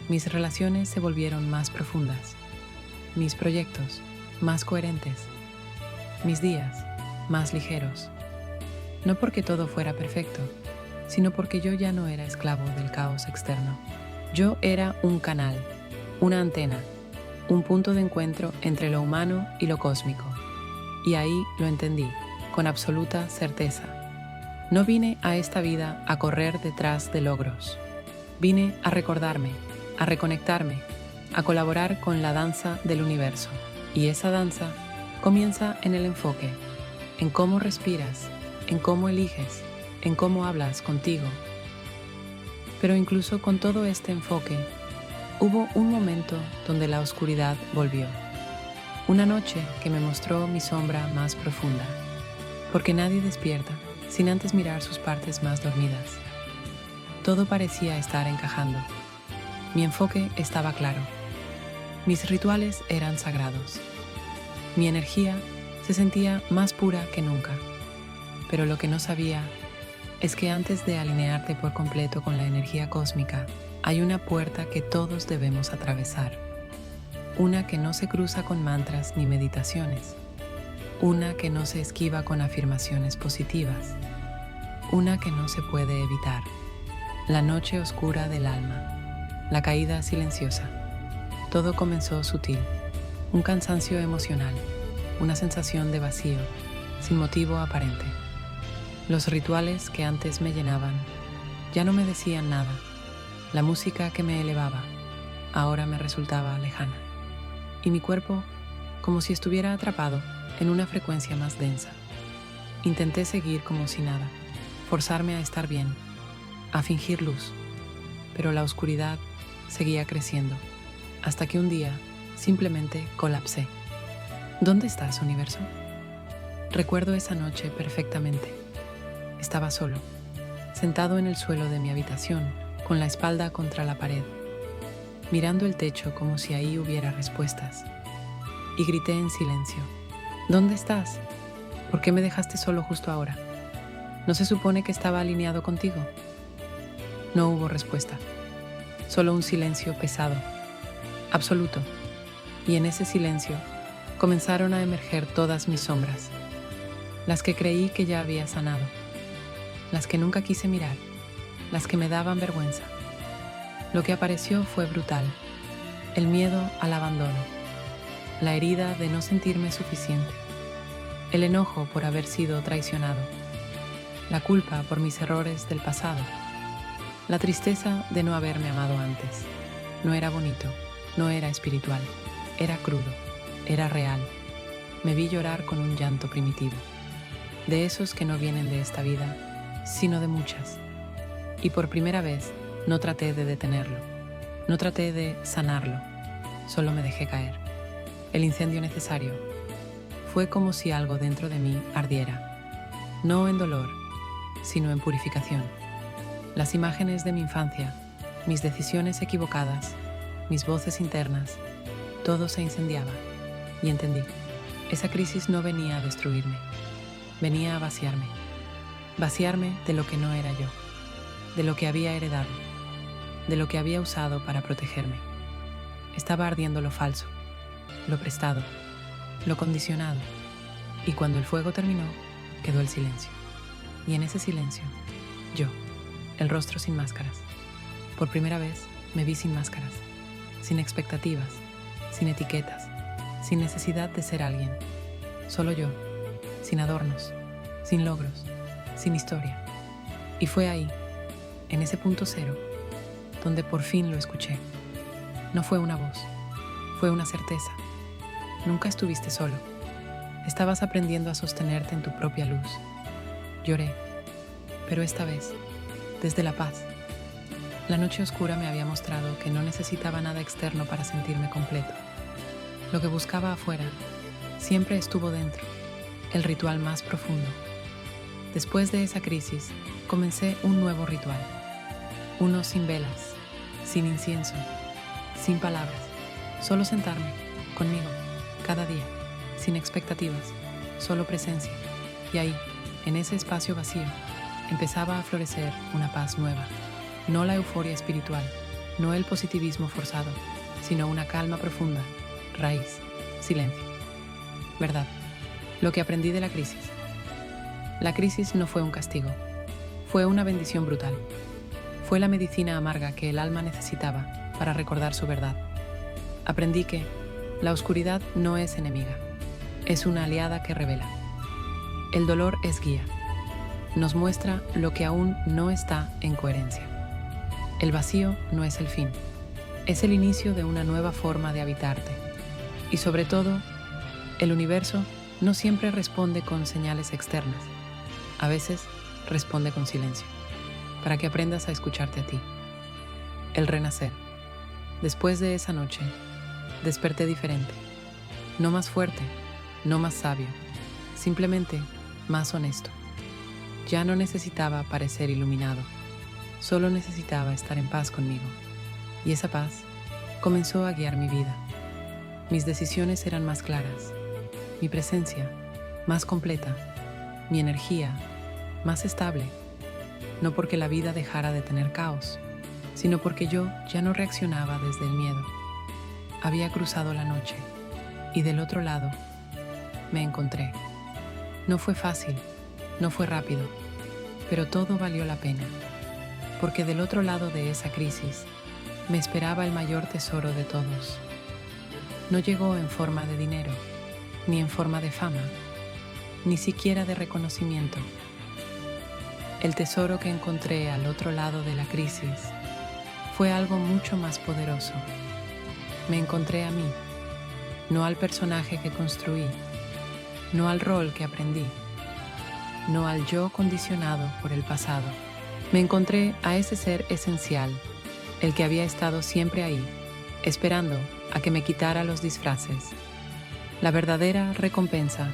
Mis relaciones se volvieron más profundas, mis proyectos más coherentes, mis días más ligeros. No porque todo fuera perfecto, sino porque yo ya no era esclavo del caos externo. Yo era un canal, una antena, un punto de encuentro entre lo humano y lo cósmico. Y ahí lo entendí. con absoluta certeza. No vine a esta vida a correr detrás de logros. Vine a recordarme, a reconectarme, a colaborar con la danza del universo. Y esa danza comienza en el enfoque, en cómo respiras, en cómo eliges, en cómo hablas contigo. Pero incluso con todo este enfoque, hubo un momento donde la oscuridad volvió. Una noche que me mostró mi sombra más profunda, porque nadie despierta sin antes mirar sus partes más dormidas. Todo parecía estar encajando. Mi enfoque estaba claro. Mis rituales eran sagrados. Mi energía se sentía más pura que nunca. Pero lo que no sabía es que antes de alinearte por completo con la energía cósmica, hay una puerta que todos debemos atravesar. Una que no se cruza con mantras ni meditaciones. Una que no se esquiva con afirmaciones positivas. Una que no se puede evitar. La noche oscura del alma. La caída silenciosa. Todo comenzó sutil. Un cansancio emocional. Una sensación de vacío, sin motivo aparente. Los rituales que antes me llenaban ya no me decían nada. La música que me elevaba ahora me resultaba lejana. Y mi cuerpo como si estuviera atrapado en una frecuencia más densa. Intenté seguir como si nada, forzarme a estar bien, a fingir luz, pero la oscuridad seguía creciendo, hasta que un día simplemente colapsé. ¿Dónde estás, universo? Recuerdo esa noche perfectamente. Estaba solo, sentado en el suelo de mi habitación, con la espalda contra la pared, mirando el techo como si ahí hubiera respuestas. Y grité en silencio: ¿dónde estás? ¿Por qué me dejaste solo justo ahora? ¿No se supone que estaba alineado contigo? No hubo respuesta, solo un silencio pesado, absoluto. Y en ese silencio comenzaron a emerger todas mis sombras, las que creí que ya había sanado, las que nunca quise mirar, las que me daban vergüenza. Lo que apareció fue brutal: el miedo al abandono, la herida de no sentirme suficiente, el enojo por haber sido traicionado, la culpa por mis errores del pasado, la tristeza de no haberme amado antes. No era bonito, no era espiritual, era crudo, era real. Me vi llorar con un llanto primitivo, de esos que no vienen de esta vida, sino de muchas. Y por primera vez no traté de detenerlo, no traté de sanarlo, solo me dejé caer. El incendio necesario fue como si algo dentro de mí ardiera, no en dolor, sino en purificación. Las imágenes de mi infancia, mis decisiones equivocadas, mis voces internas, todo se incendiaba. Y entendí, esa crisis no venía a destruirme, venía a vaciarme. Vaciarme de lo que no era yo, de lo que había heredado, de lo que había usado para protegerme. Estaba ardiendo lo falso, lo prestado, lo condicionado. Y cuando el fuego terminó, quedó el silencio. Y en ese silencio, yo, el rostro sin máscaras. Por primera vez me vi sin máscaras, sin expectativas, sin etiquetas, sin necesidad de ser alguien. Solo yo, sin adornos, sin logros, sin historia. Y fue ahí, en ese punto cero, donde por fin lo escuché. No fue una voz, fue una certeza. Nunca estuviste solo. Estabas aprendiendo a sostenerte en tu propia luz. Lloré, pero esta vez, desde la paz. La noche oscura me había mostrado que no necesitaba nada externo para sentirme completo. Lo que buscaba afuera siempre estuvo dentro, el ritual más profundo. Después de esa crisis, comencé un nuevo ritual. Uno sin velas, sin incienso, sin palabras. Solo sentarme, conmigo, cada día, sin expectativas, solo presencia. Y ahí, en ese espacio vacío, empezaba a florecer una paz nueva. No la euforia espiritual, no el positivismo forzado, sino una calma profunda, raíz, silencio. Verdad, lo que aprendí de la crisis. La crisis no fue un castigo, fue una bendición brutal. Fue la medicina amarga que el alma necesitaba para recordar su verdad. Aprendí que la oscuridad no es enemiga, es una aliada que revela. El dolor es guía. Nos muestra lo que aún no está en coherencia. El vacío no es el fin, es el inicio de una nueva forma de habitarte. Y sobre todo, el universo no siempre responde con señales externas. A veces responde con silencio, para que aprendas a escucharte a ti. El renacer. Después de esa noche, desperté diferente. No más fuerte, no más sabio, simplemente más honesto. Ya no necesitaba parecer iluminado, solo necesitaba estar en paz conmigo. Y esa paz comenzó a guiar mi vida. Mis decisiones eran más claras, mi presencia más completa, mi energía más estable. No porque la vida dejara de tener caos, sino porque yo ya no reaccionaba desde el miedo. Había cruzado la noche y del otro lado me encontré. No fue fácil, no fue rápido, pero todo valió la pena, porque del otro lado de esa crisis me esperaba el mayor tesoro de todos. No llegó en forma de dinero, ni en forma de fama, ni siquiera de reconocimiento. El tesoro que encontré al otro lado de la crisis fue algo mucho más poderoso. Me encontré a mí, no al personaje que construí, no al rol que aprendí, no al yo condicionado por el pasado. Me encontré a ese ser esencial, el que había estado siempre ahí, esperando a que me quitara los disfraces. La verdadera recompensa,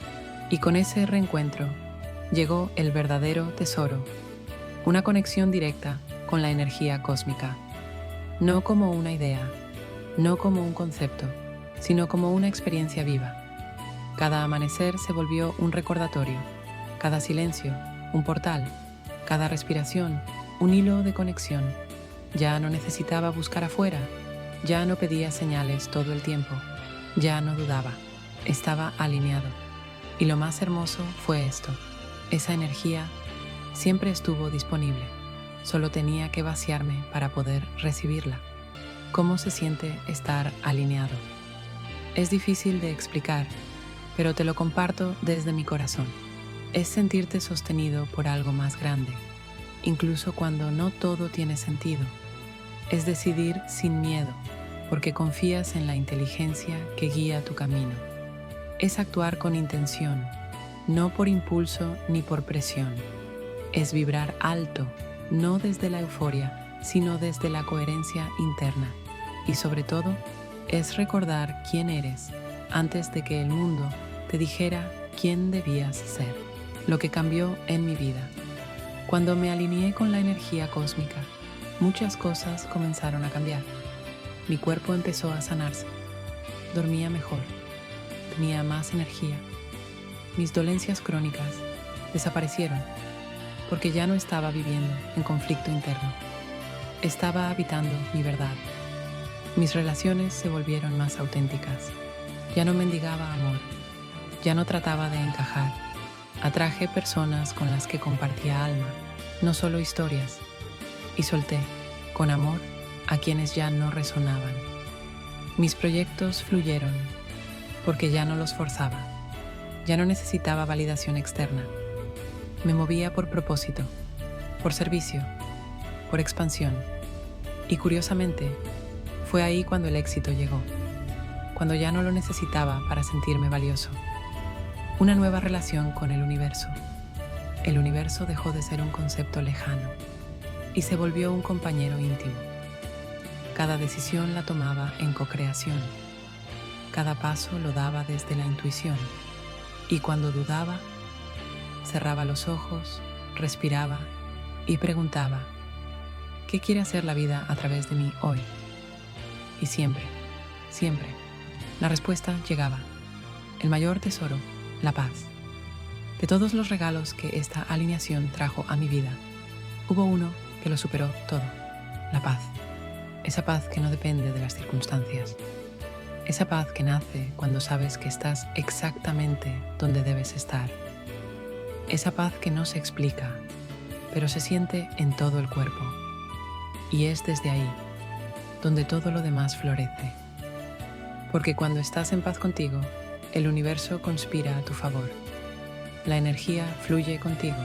y con ese reencuentro llegó el verdadero tesoro, una conexión directa con la energía cósmica, no como una idea, no como un concepto, sino como una experiencia viva. Cada amanecer se volvió un recordatorio, cada silencio un portal, cada respiración un hilo de conexión. Ya no necesitaba buscar afuera, ya no pedía señales todo el tiempo, ya no dudaba, estaba alineado. Y lo más hermoso fue esto: esa energía siempre estuvo disponible, solo tenía que vaciarme para poder recibirla. ¿Cómo se siente estar alineado? Es difícil de explicar, pero te lo comparto desde mi corazón. Es sentirte sostenido por algo más grande, incluso cuando no todo tiene sentido. Es decidir sin miedo, porque confías en la inteligencia que guía tu camino. Es actuar con intención, no por impulso ni por presión. Es vibrar alto, no desde la euforia, sino desde la coherencia interna. Y sobre todo, es recordar quién eres antes de que el mundo te dijera quién debías ser. Lo que cambió en mi vida. Cuando me alineé con la energía cósmica, muchas cosas comenzaron a cambiar. Mi cuerpo empezó a sanarse. Dormía mejor. Tenía más energía. Mis dolencias crónicas desaparecieron porque ya no estaba viviendo en conflicto interno. Estaba habitando mi verdad. Mis relaciones se volvieron más auténticas. Ya no mendigaba amor. Ya no trataba de encajar. Atraje personas con las que compartía alma, no solo historias. Y solté, con amor, a quienes ya no resonaban. Mis proyectos fluyeron, porque ya no los forzaba. Ya no necesitaba validación externa. Me movía por propósito, por servicio, por expansión. Y curiosamente, fue ahí cuando el éxito llegó, cuando ya no lo necesitaba para sentirme valioso. Una nueva relación con el universo. El universo dejó de ser un concepto lejano y se volvió un compañero íntimo. Cada decisión la tomaba en co-creación. Cada paso lo daba desde la intuición. Y cuando dudaba, cerraba los ojos, respiraba y preguntaba: ¿qué quiere hacer la vida a través de mí hoy? Y siempre, siempre, la respuesta llegaba. El mayor tesoro, la paz. De todos los regalos que esta alineación trajo a mi vida, hubo uno que lo superó todo: la paz. Esa paz que no depende de las circunstancias. Esa paz que nace cuando sabes que estás exactamente donde debes estar. Esa paz que no se explica, pero se siente en todo el cuerpo. Y es desde ahí donde todo lo demás florece. Porque cuando estás en paz contigo, el universo conspira a tu favor. la energía fluye contigo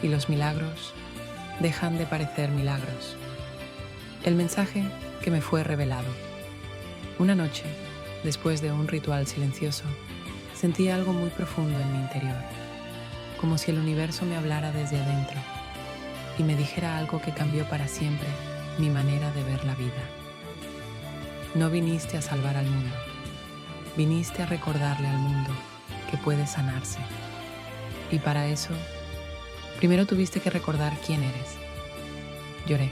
y los milagros dejan de parecer milagros. El mensaje que me fue revelado. Una noche, después de un ritual silencioso, sentí algo muy profundo en mi interior, como si el universo me hablara desde adentro y me dijera algo que cambió para siempre mi manera de ver la vida. No viniste a salvar al mundo, viniste a recordarle al mundo que puede sanarse. Y para eso, primero tuviste que recordar quién eres. Lloré,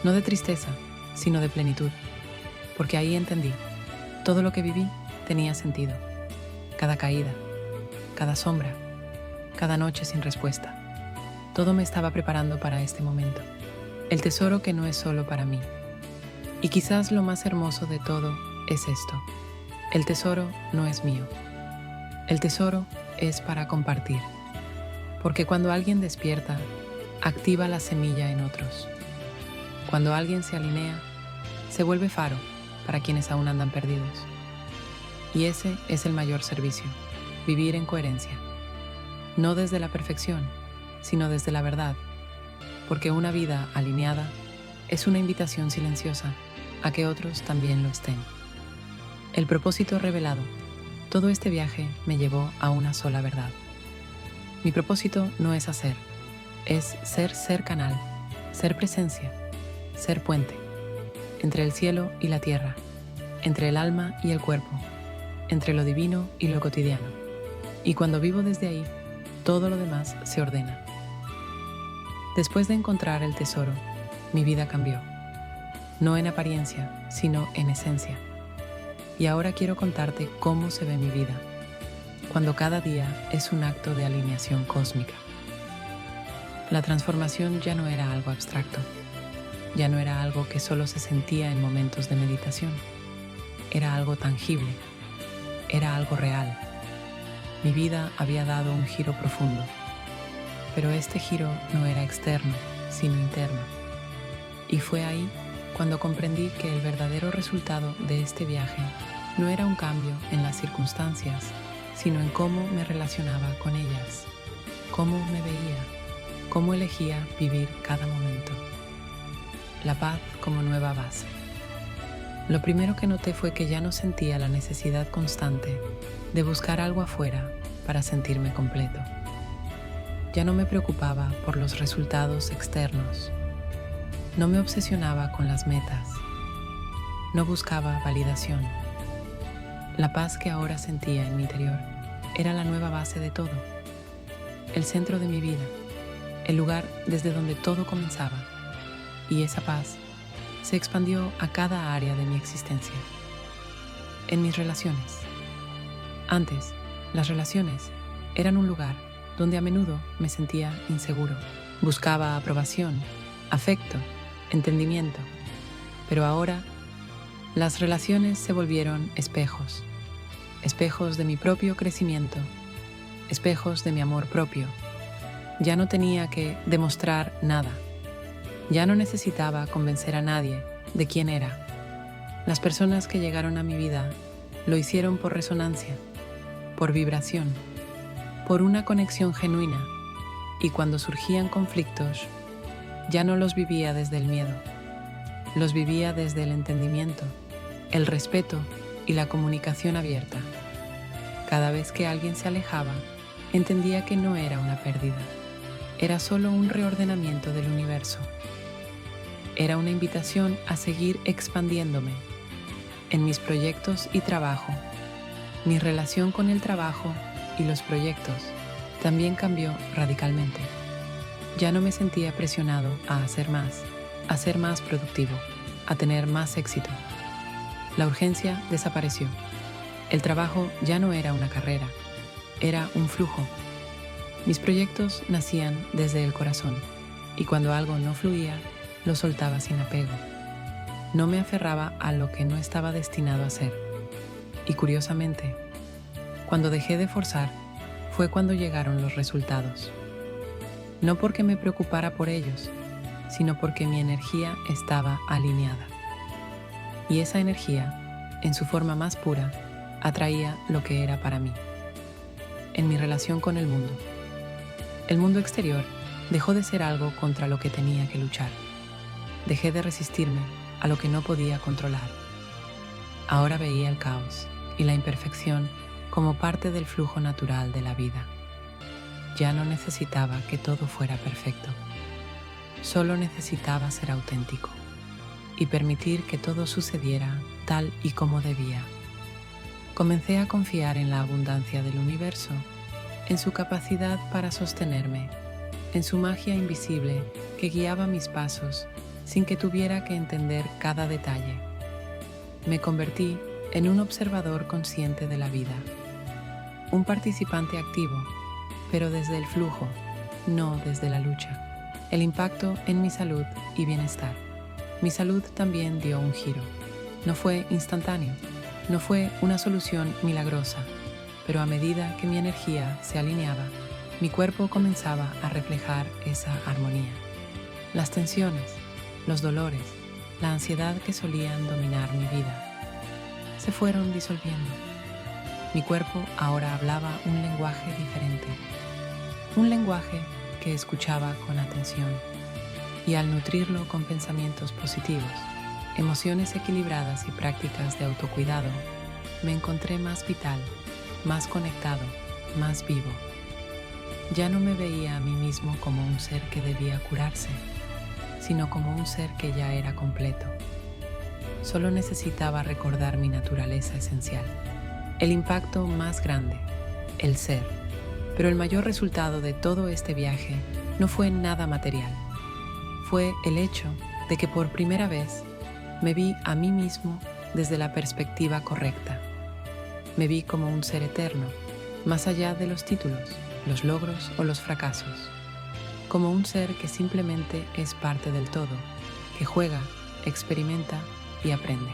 no de tristeza, sino de plenitud, porque ahí entendí, todo lo que viví tenía sentido. Cada caída, cada sombra, cada noche sin respuesta. Todo me estaba preparando para este momento, el tesoro que no es solo para mí. Y quizás lo más hermoso de todo es esto: el tesoro no es mío. El tesoro es para compartir, porque cuando alguien despierta, activa la semilla en otros. Cuando alguien se alinea, se vuelve faro para quienes aún andan perdidos. Y ese es el mayor servicio, vivir en coherencia, no desde la perfección, sino desde la verdad, porque una vida alineada es una invitación silenciosa a que otros también lo estén. El propósito revelado. Todo este viaje me llevó a una sola verdad. Mi propósito no es hacer, es ser canal, ser presencia, ser puente, entre el cielo y la tierra, entre el alma y el cuerpo, entre lo divino y lo cotidiano. Y cuando vivo desde ahí, todo lo demás se ordena. Después de encontrar el tesoro, mi vida cambió, no en apariencia, sino en esencia. Y ahora quiero contarte cómo se ve mi vida, cuando cada día es un acto de alineación cósmica. La transformación ya no era algo abstracto, ya no era algo que solo se sentía en momentos de meditación, era algo tangible, era algo real. Mi vida había dado un giro profundo, pero este giro no era externo, sino interno. Y fue ahí cuando comprendí que el verdadero resultado de este viaje no era un cambio en las circunstancias, sino en cómo me relacionaba con ellas, cómo me veía, cómo elegía vivir cada momento. La paz como nueva base. Lo primero que noté fue que ya no sentía la necesidad constante de buscar algo afuera para sentirme completo. Ya no me preocupaba por los resultados externos. No me obsesionaba con las metas. No buscaba validación. La paz que ahora sentía en mi interior era la nueva base de todo, el centro de mi vida, el lugar desde donde todo comenzaba. Y esa paz se expandió a cada área de mi existencia. En mis relaciones. Antes, las relaciones eran un lugar donde a menudo me sentía inseguro. Buscaba aprobación, afecto, entendimiento. Pero ahora, las relaciones se volvieron espejos. Espejos de mi propio crecimiento. Espejos de mi amor propio. Ya no tenía que demostrar nada. Ya no necesitaba convencer a nadie de quién era. Las personas que llegaron a mi vida lo hicieron por resonancia, por vibración, por una conexión genuina, y cuando surgían conflictos, ya no los vivía desde el miedo, los vivía desde el entendimiento, el respeto y la comunicación abierta. Cada vez que alguien se alejaba, entendía que no era una pérdida, era solo un reordenamiento del universo. Era una invitación a seguir expandiéndome en mis proyectos y trabajo. Mi relación con el trabajo y los proyectos también cambió radicalmente. Ya no me sentía presionado a ser más productivo, a tener más éxito. La urgencia desapareció. El trabajo ya no era una carrera, era un flujo. Mis proyectos nacían desde el corazón, y cuando algo no fluía, lo soltaba sin apego. No me aferraba a lo que no estaba destinado a ser. Y curiosamente, cuando dejé de forzar, fue cuando llegaron los resultados. No porque me preocupara por ellos, sino porque mi energía estaba alineada. Y esa energía, en su forma más pura, atraía lo que era para mí. en mi relación con el mundo. El mundo exterior dejó de ser algo contra lo que tenía que luchar. Dejé de resistirme a lo que no podía controlar. Ahora veía el caos y la imperfección como parte del flujo natural de la vida. Ya no necesitaba que todo fuera perfecto. Solo necesitaba ser auténtico y permitir que todo sucediera tal y como debía. Comencé a confiar en la abundancia del universo, en su capacidad para sostenerme, en su magia invisible que guiaba mis pasos sin que tuviera que entender cada detalle. Me convertí en un observador consciente de la vida, un participante activo, pero desde el flujo, no desde la lucha. El impacto en mi salud y bienestar. Mi salud también dio un giro. No fue instantáneo, no fue una solución milagrosa, pero a medida que mi energía se alineaba, mi cuerpo comenzaba a reflejar esa armonía. Las tensiones, los dolores, la ansiedad que solían dominar mi vida, se fueron disolviendo. Mi cuerpo ahora hablaba un lenguaje diferente, un lenguaje que escuchaba con atención, y al nutrirlo con pensamientos positivos, emociones equilibradas y prácticas de autocuidado, me encontré más vital, más conectado, más vivo. Ya no me veía a mí mismo como un ser que debía curarse, sino como un ser que ya era completo. Solo necesitaba recordar mi naturaleza esencial, el impacto más grande, el ser. Pero el mayor resultado de todo este viaje no fue nada material. Fue el hecho de que por primera vez me vi a mí mismo desde la perspectiva correcta. Me vi como un ser eterno, más allá de los títulos, los logros o los fracasos. Como un ser que simplemente es parte del todo, que juega, experimenta y aprende.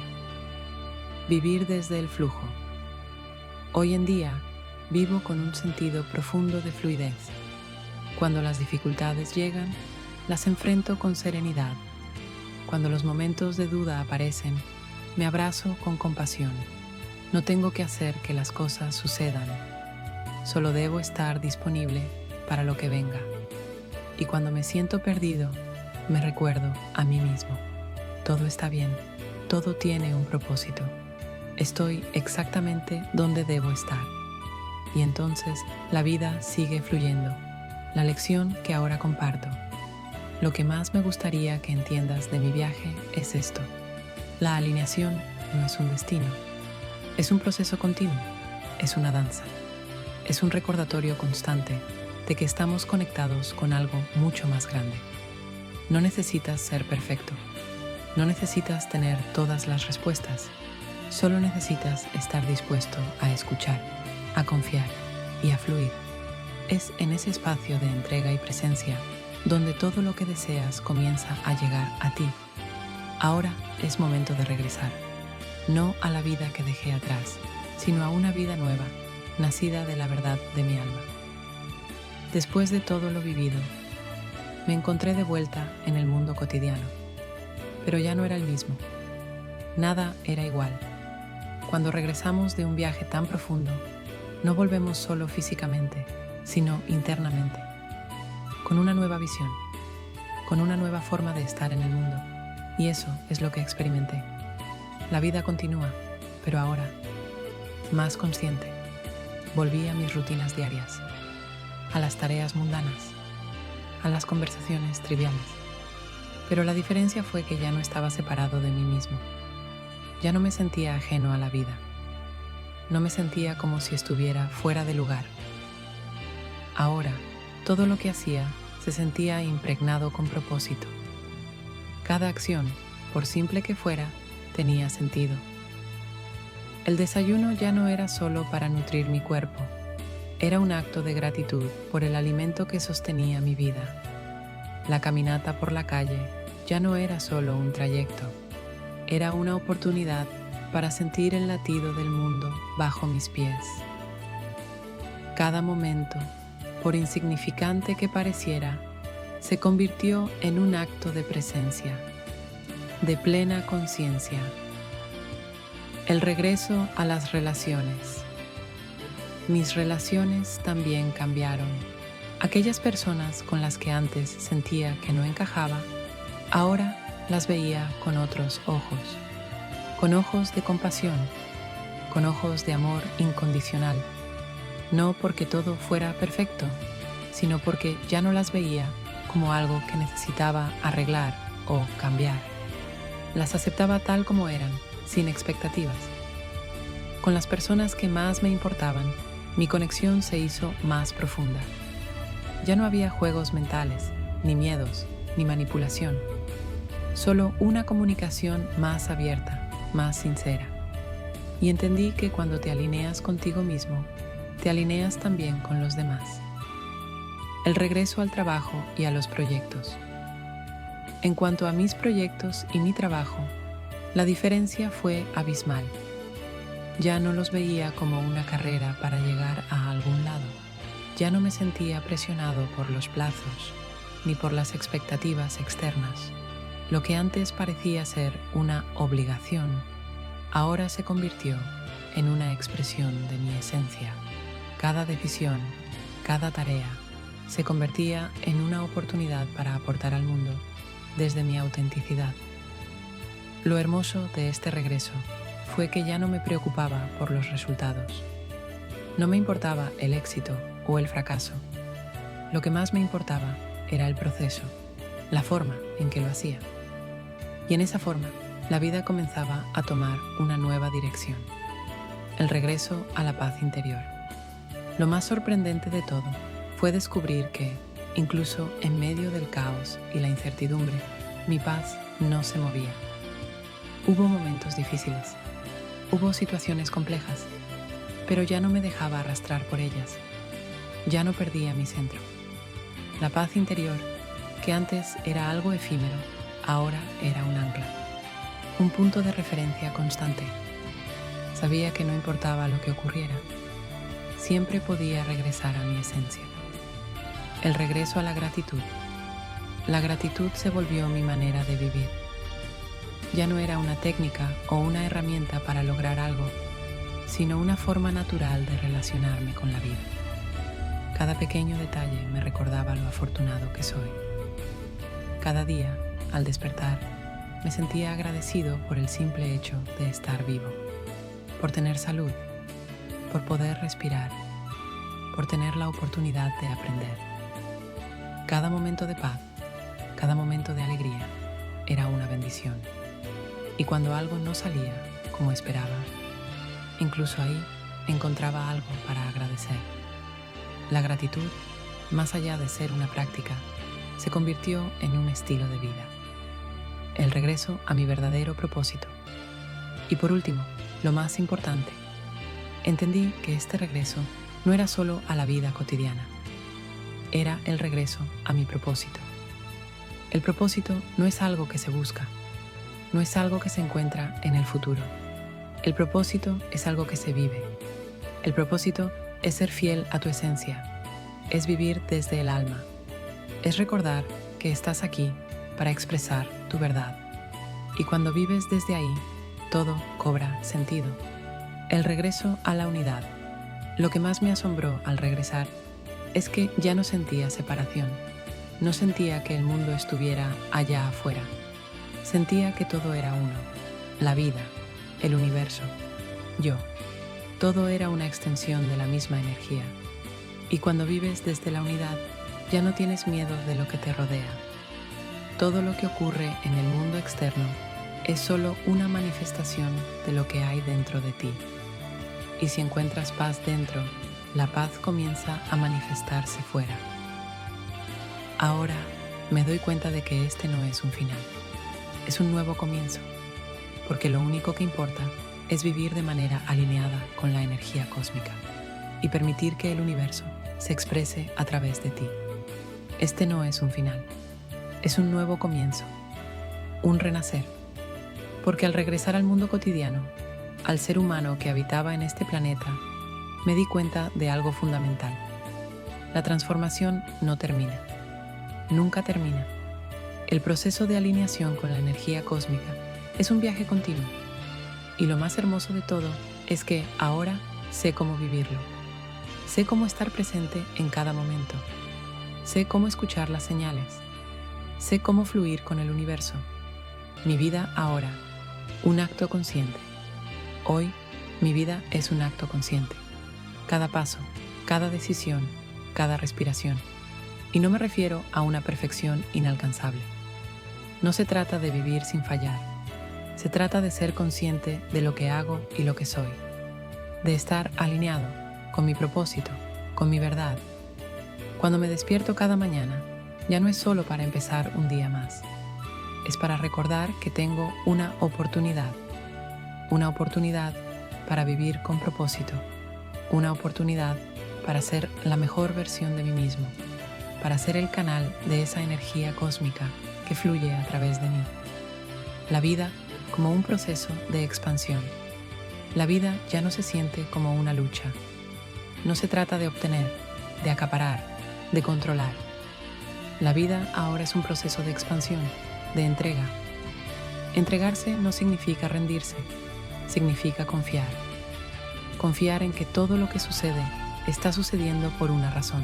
Vivir desde el flujo. Hoy en día, vivo con un sentido profundo de fluidez. Cuando las dificultades llegan, las enfrento con serenidad. Cuando los momentos de duda aparecen, me abrazo con compasión. No tengo que hacer que las cosas sucedan. Solo debo estar disponible para lo que venga. Y cuando me siento perdido, me recuerdo a mí mismo. Todo está bien, todo tiene un propósito. Estoy exactamente donde debo estar. Y entonces la vida sigue fluyendo. La lección que ahora comparto. Lo que más me gustaría que entiendas de mi viaje es esto. La alineación no es un destino. Es un proceso continuo. Es una danza. Es un recordatorio constante de que estamos conectados con algo mucho más grande. No necesitas ser perfecto. No necesitas tener todas las respuestas. Solo necesitas estar dispuesto a escuchar, a confiar y a fluir. Es en ese espacio de entrega y presencia donde todo lo que deseas comienza a llegar a ti. Ahora es momento de regresar, no a la vida que dejé atrás, sino a una vida nueva, nacida de la verdad de mi alma. Después de todo lo vivido, me encontré de vuelta en el mundo cotidiano, pero ya no era el mismo. Nada era igual. Cuando regresamos de un viaje tan profundo, no volvemos solo físicamente, sino internamente, con una nueva visión, con una nueva forma de estar en el mundo. Y eso es lo que experimenté. La vida continúa, pero ahora, más consciente, volví a mis rutinas diarias, a las tareas mundanas, a las conversaciones triviales. Pero la diferencia fue que ya no estaba separado de mí mismo. Ya no me sentía ajeno a la vida. No me sentía como si estuviera fuera de lugar. Ahora, todo lo que hacía se sentía impregnado con propósito. Cada acción, por simple que fuera, tenía sentido. El desayuno ya no era solo para nutrir mi cuerpo. Era un acto de gratitud por el alimento que sostenía mi vida. La caminata por la calle ya no era solo un trayecto. Era una oportunidad para sentir el latido del mundo bajo mis pies. Cada momento, por insignificante que pareciera, se convirtió en un acto de presencia, de plena conciencia. El regreso a las relaciones. mis relaciones también cambiaron. Aquellas personas con las que antes sentía que no encajaba, ahora las veía con otros ojos, con ojos de compasión, con ojos de amor incondicional, no porque todo fuera perfecto, sino porque ya no las veía como algo que necesitaba arreglar o cambiar. Las aceptaba tal como eran, sin expectativas. Con las personas que más me importaban, mi conexión se hizo más profunda. Ya no había juegos mentales, ni miedos, ni manipulación. Solo una comunicación más abierta, más sincera. Y entendí que cuando te alineas contigo mismo, te alineas también con los demás. El regreso al trabajo y a los proyectos. En cuanto a mis proyectos y mi trabajo, la diferencia fue abismal. Ya no los veía como una carrera para llegar a algún lado. Ya no me sentía presionado por los plazos, ni por las expectativas externas. Lo que antes parecía ser una obligación, ahora se convirtió en una expresión de mi esencia. Cada decisión, cada tarea, se convertía en una oportunidad para aportar al mundo desde mi autenticidad. Lo hermoso de este regreso fue que ya no me preocupaba por los resultados. No me importaba el éxito o el fracaso. Lo que más me importaba era el proceso, la forma en que lo hacía. Y en esa forma, la vida comenzaba a tomar una nueva dirección. El regreso a la paz interior. Lo más sorprendente de todo fue descubrir que, incluso en medio del caos y la incertidumbre, mi paz no se movía. Hubo momentos difíciles, hubo situaciones complejas, pero ya no me dejaba arrastrar por ellas. Ya no perdía mi centro. La paz interior, que antes era algo efímero, ahora era un ancla, un punto de referencia constante. Sabía que no importaba lo que ocurriera, siempre podía regresar a mi esencia. El regreso a la gratitud. La gratitud se volvió mi manera de vivir. Ya no era una técnica o una herramienta para lograr algo, sino una forma natural de relacionarme con la vida. Cada pequeño detalle me recordaba lo afortunado que soy. Cada día, al despertar, me sentía agradecido por el simple hecho de estar vivo, por tener salud, por poder respirar, por tener la oportunidad de aprender. Cada momento de paz, cada momento de alegría, era una bendición. Y cuando algo no salía como esperaba, incluso ahí encontraba algo para agradecer. La gratitud, más allá de ser una práctica, se convirtió en un estilo de vida. El regreso a mi verdadero propósito. Y por último, lo más importante, entendí que este regreso no era solo a la vida cotidiana, era el regreso a mi propósito. El propósito no es algo que se busca, no es algo que se encuentra en el futuro. El propósito es algo que se vive. El propósito es ser fiel a tu esencia, es vivir desde el alma, es recordar que estás aquí para expresar tu verdad. Y cuando vives desde ahí, todo cobra sentido. El regreso a la unidad. Lo que más me asombró al regresar es que ya no sentía separación, no sentía que el mundo estuviera allá afuera. Sentía que todo era uno, la vida, el universo, yo. Todo era una extensión de la misma energía. Y cuando vives desde la unidad, ya no tienes miedo de lo que te rodea. Todo lo que ocurre en el mundo externo es solo una manifestación de lo que hay dentro de ti. Y si encuentras paz dentro, la paz comienza a manifestarse fuera. Ahora me doy cuenta de que este no es un final, es un nuevo comienzo, porque lo único que importa es vivir de manera alineada con la energía cósmica y permitir que el universo se exprese a través de ti. Este no es un final, es un nuevo comienzo, un renacer, porque al regresar al mundo cotidiano, al ser humano que habitaba en este planeta, me di cuenta de algo fundamental. La transformación no termina, nunca termina. El proceso de alineación con la energía cósmica es un viaje continuo. Y lo más hermoso de todo es que ahora sé cómo vivirlo. Sé cómo estar presente en cada momento. Sé cómo escuchar las señales. Sé cómo fluir con el universo. Mi vida ahora, un acto consciente. Hoy, mi vida es un acto consciente. Cada paso, cada decisión, cada respiración. Y no me refiero a una perfección inalcanzable. No se trata de vivir sin fallar. Se trata de ser consciente de lo que hago y lo que soy. De estar alineado con mi propósito, con mi verdad. Cuando me despierto cada mañana, ya no es solo para empezar un día más. Es para recordar que tengo una oportunidad para vivir con propósito, una oportunidad para ser la mejor versión de mí mismo, para ser el canal de esa energía cósmica que fluye a través de mí. La vida como un proceso de expansión. La vida ya no se siente como una lucha. No se trata de obtener, de acaparar, de controlar. La vida ahora es un proceso de expansión, de entrega. Entregarse no significa rendirse, significa confiar. Confiar en que todo lo que sucede está sucediendo por una razón,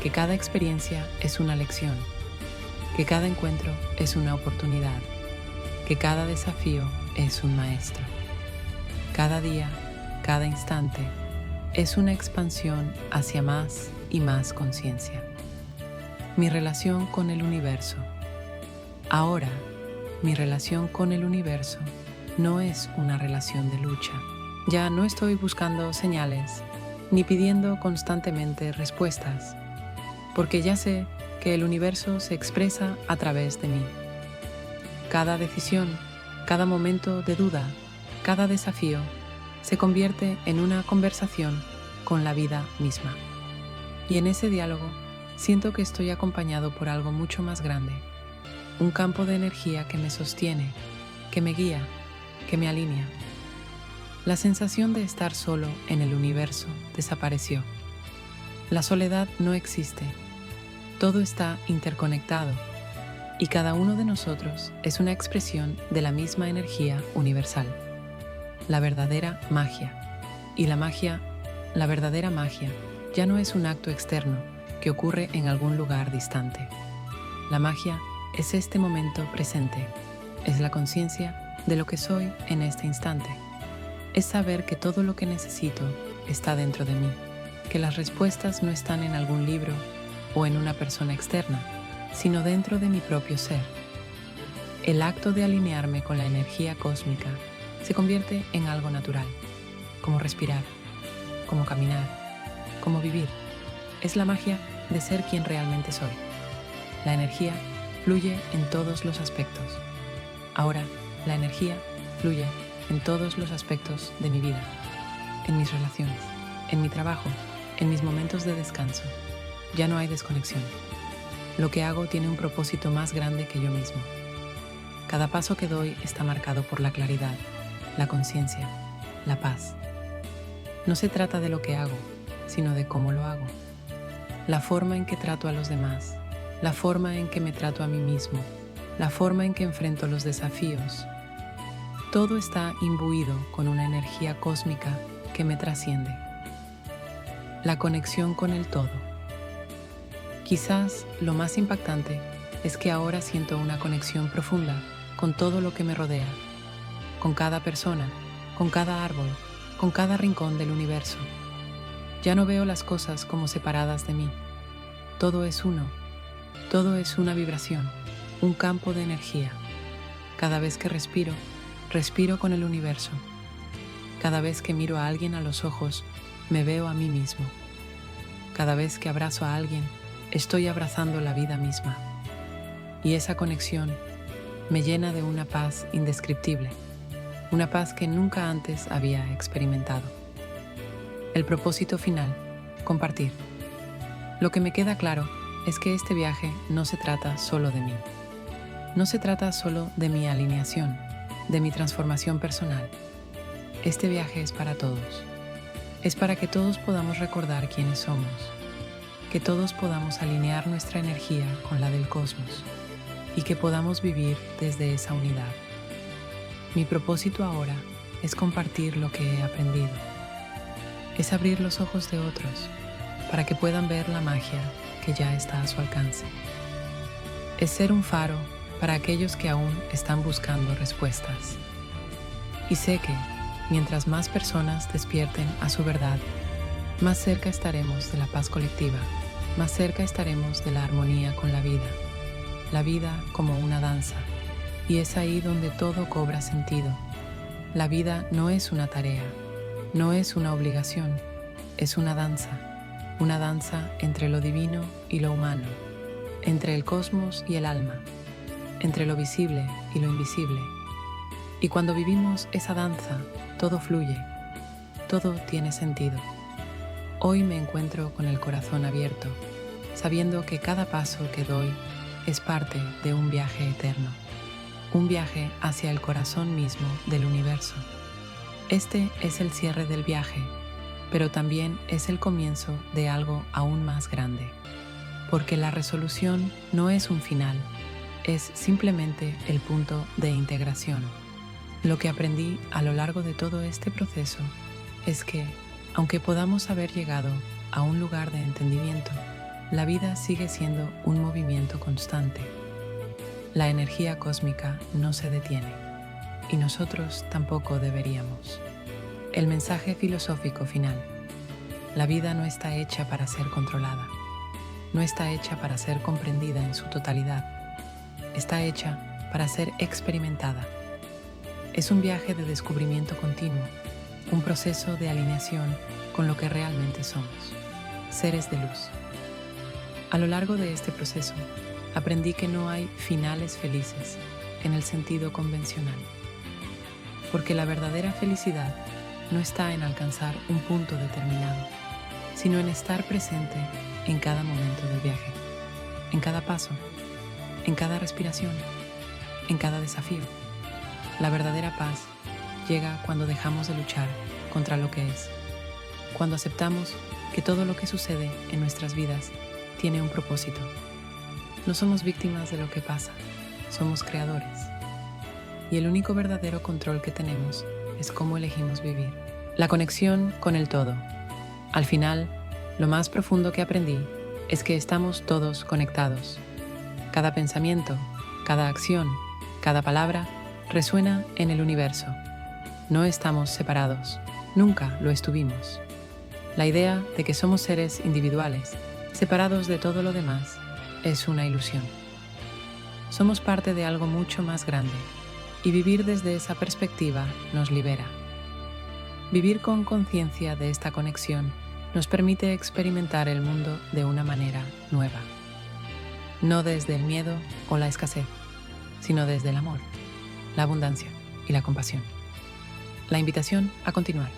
que cada experiencia es una lección, que cada encuentro es una oportunidad, que cada desafío es un maestro. Cada día, cada instante, es una expansión hacia más y más conciencia. Mi relación con el universo. Ahora, mi relación con el universo no es una relación de lucha. Ya no estoy buscando señales, ni pidiendo constantemente respuestas, porque ya sé que el universo se expresa a través de mí. Cada decisión, cada momento de duda, cada desafío, se convierte en una conversación con la vida misma. Y en ese diálogo siento que estoy acompañado por algo mucho más grande, un campo de energía que me sostiene, que me guía, que me alinea. La sensación de estar solo en el universo desapareció. La soledad no existe. Todo está interconectado y cada uno de nosotros es una expresión de la misma energía universal. La verdadera magia. Y la verdadera magia, ya no es un acto externo que ocurre en algún lugar distante. La magia es este momento presente, es la conciencia de lo que soy en este instante. Es saber que todo lo que necesito está dentro de mí, que las respuestas no están en algún libro o en una persona externa, sino dentro de mi propio ser. El acto de alinearme con la energía cósmica se convierte en algo natural, como respirar, como caminar, como vivir. Es la magia de ser quien realmente soy. La energía fluye en todos los aspectos. Ahora, la energía fluye en todos los aspectos de mi vida, en mis relaciones, en mi trabajo, en mis momentos de descanso. Ya no hay desconexión. Lo que hago tiene un propósito más grande que yo mismo. Cada paso que doy está marcado por la claridad, la conciencia, la paz. No se trata de lo que hago, sino de cómo lo hago. La forma en que trato a los demás, la forma en que me trato a mí mismo, la forma en que enfrento los desafíos. Todo está imbuido con una energía cósmica que me trasciende. La conexión con el todo. Quizás lo más impactante es que ahora siento una conexión profunda con todo lo que me rodea, con cada persona, con cada árbol, con cada rincón del universo. Ya no veo las cosas como separadas de mí. Todo es uno, todo es una vibración, un campo de energía. Cada vez que respiro, respiro con el universo. Cada vez que miro a alguien a los ojos, me veo a mí mismo. Cada vez que abrazo a alguien, estoy abrazando la vida misma. Y esa conexión me llena de una paz indescriptible, una paz que nunca antes había experimentado. El propósito final, compartir. Lo que me queda claro es que este viaje no se trata solo de mí. No se trata solo de mi alineación, de mi transformación personal. Este viaje es para todos. Es para que todos podamos recordar quiénes somos, que todos podamos alinear nuestra energía con la del cosmos y que podamos vivir desde esa unidad. Mi propósito ahora es compartir lo que he aprendido. es abrir los ojos de otros para que puedan ver la magia que ya está a su alcance. Es ser un faro para aquellos que aún están buscando respuestas. Y sé que, mientras más personas despierten a su verdad, más cerca estaremos de la paz colectiva, más cerca estaremos de la armonía con la vida como una danza, y es ahí donde todo cobra sentido. La vida no es una tarea, no es una obligación, es una danza entre lo divino y lo humano, entre el cosmos y el alma, entre lo visible y lo invisible. Y cuando vivimos esa danza, todo fluye, todo tiene sentido. Hoy me encuentro con el corazón abierto, sabiendo que cada paso que doy es parte de un viaje eterno, un viaje hacia el corazón mismo del universo. Este es el cierre del viaje, pero también es el comienzo de algo aún más grande, porque la resolución no es un final, es simplemente el punto de integración. Lo que aprendí a lo largo de todo este proceso es que, aunque podamos haber llegado a un lugar de entendimiento, la vida sigue siendo un movimiento constante. La energía cósmica no se detiene, y nosotros tampoco deberíamos. El mensaje filosófico final: la vida no está hecha para ser controlada, no está hecha para ser comprendida en su totalidad, está hecha para ser experimentada. Es un viaje de descubrimiento continuo, un proceso de alineación con lo que realmente somos, seres de luz. A lo largo de este proceso, aprendí que no hay finales felices en el sentido convencional, porque la verdadera felicidad no está en alcanzar un punto determinado, sino en estar presente en cada momento del viaje, en cada paso, en cada respiración, en cada desafío. La verdadera paz llega cuando dejamos de luchar contra lo que es, cuando aceptamos que todo lo que sucede en nuestras vidas tiene un propósito. No somos víctimas de lo que pasa, somos creadores. Y el único verdadero control que tenemos es cómo elegimos vivir. La conexión con el todo. Al final, lo más profundo que aprendí es que estamos todos conectados. Cada pensamiento, cada acción, cada palabra resuena en el universo. No estamos separados, nunca lo estuvimos. La idea de que somos seres individuales, separados de todo lo demás, es una ilusión. Somos parte de algo mucho más grande, y vivir desde esa perspectiva nos libera. Vivir con conciencia de esta conexión nos permite experimentar el mundo de una manera nueva. No desde el miedo o la escasez, sino desde el amor, la abundancia y la compasión. La invitación a continuar.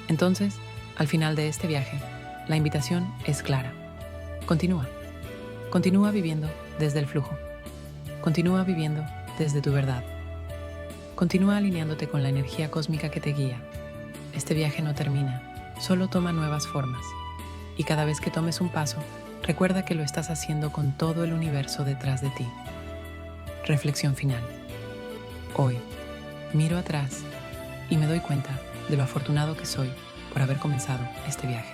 Entonces, al final de este viaje, la invitación es clara. Continúa. Continúa viviendo desde el flujo. Continúa viviendo desde tu verdad. Continúa alineándote con la energía cósmica que te guía. Este viaje no termina, solo toma nuevas formas. Y cada vez que tomes un paso, recuerda que lo estás haciendo con todo el universo detrás de ti. Reflexión final. Hoy, miro atrás y me doy cuenta de lo afortunado que soy por haber comenzado este viaje.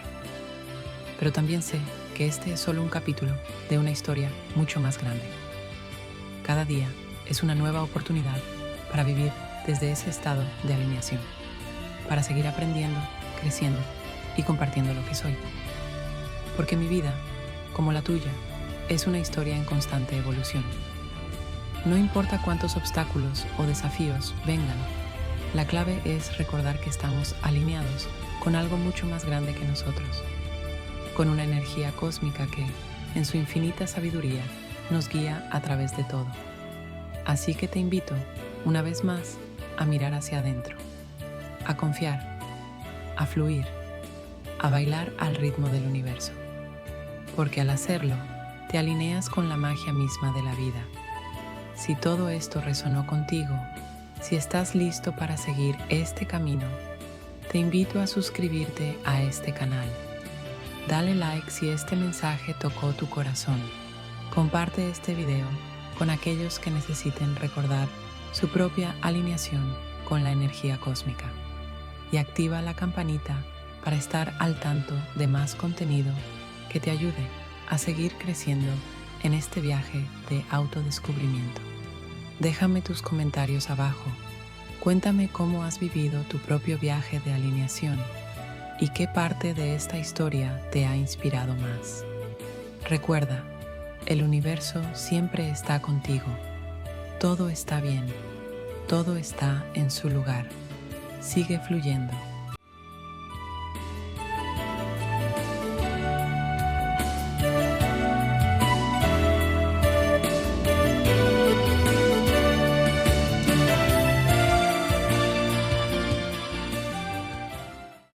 Pero también sé que este es solo un capítulo de una historia mucho más grande. Cada día es una nueva oportunidad para vivir desde ese estado de alineación, para seguir aprendiendo, creciendo y compartiendo lo que soy. Porque mi vida, como la tuya, es una historia en constante evolución. No importa cuántos obstáculos o desafíos vengan, la clave es recordar que estamos alineados con algo mucho más grande que nosotros, con una energía cósmica que, en su infinita sabiduría, nos guía a través de todo. Así que te invito, una vez más, a mirar hacia adentro, a confiar, a fluir, a bailar al ritmo del universo. Porque al hacerlo, te alineas con la magia misma de la vida. Si todo esto resonó contigo, si estás listo para seguir este camino, te invito a suscribirte a este canal. Dale like si este mensaje tocó tu corazón. Comparte este video con aquellos que necesiten recordar su propia alineación con la energía cósmica. Y activa la campanita para estar al tanto de más contenido que te ayude a seguir creciendo en este viaje de autodescubrimiento. Déjame tus comentarios abajo. Cuéntame cómo has vivido tu propio viaje de alineación y qué parte de esta historia te ha inspirado más. Recuerda, el universo siempre está contigo. Todo está bien. Todo está en su lugar. Sigue fluyendo.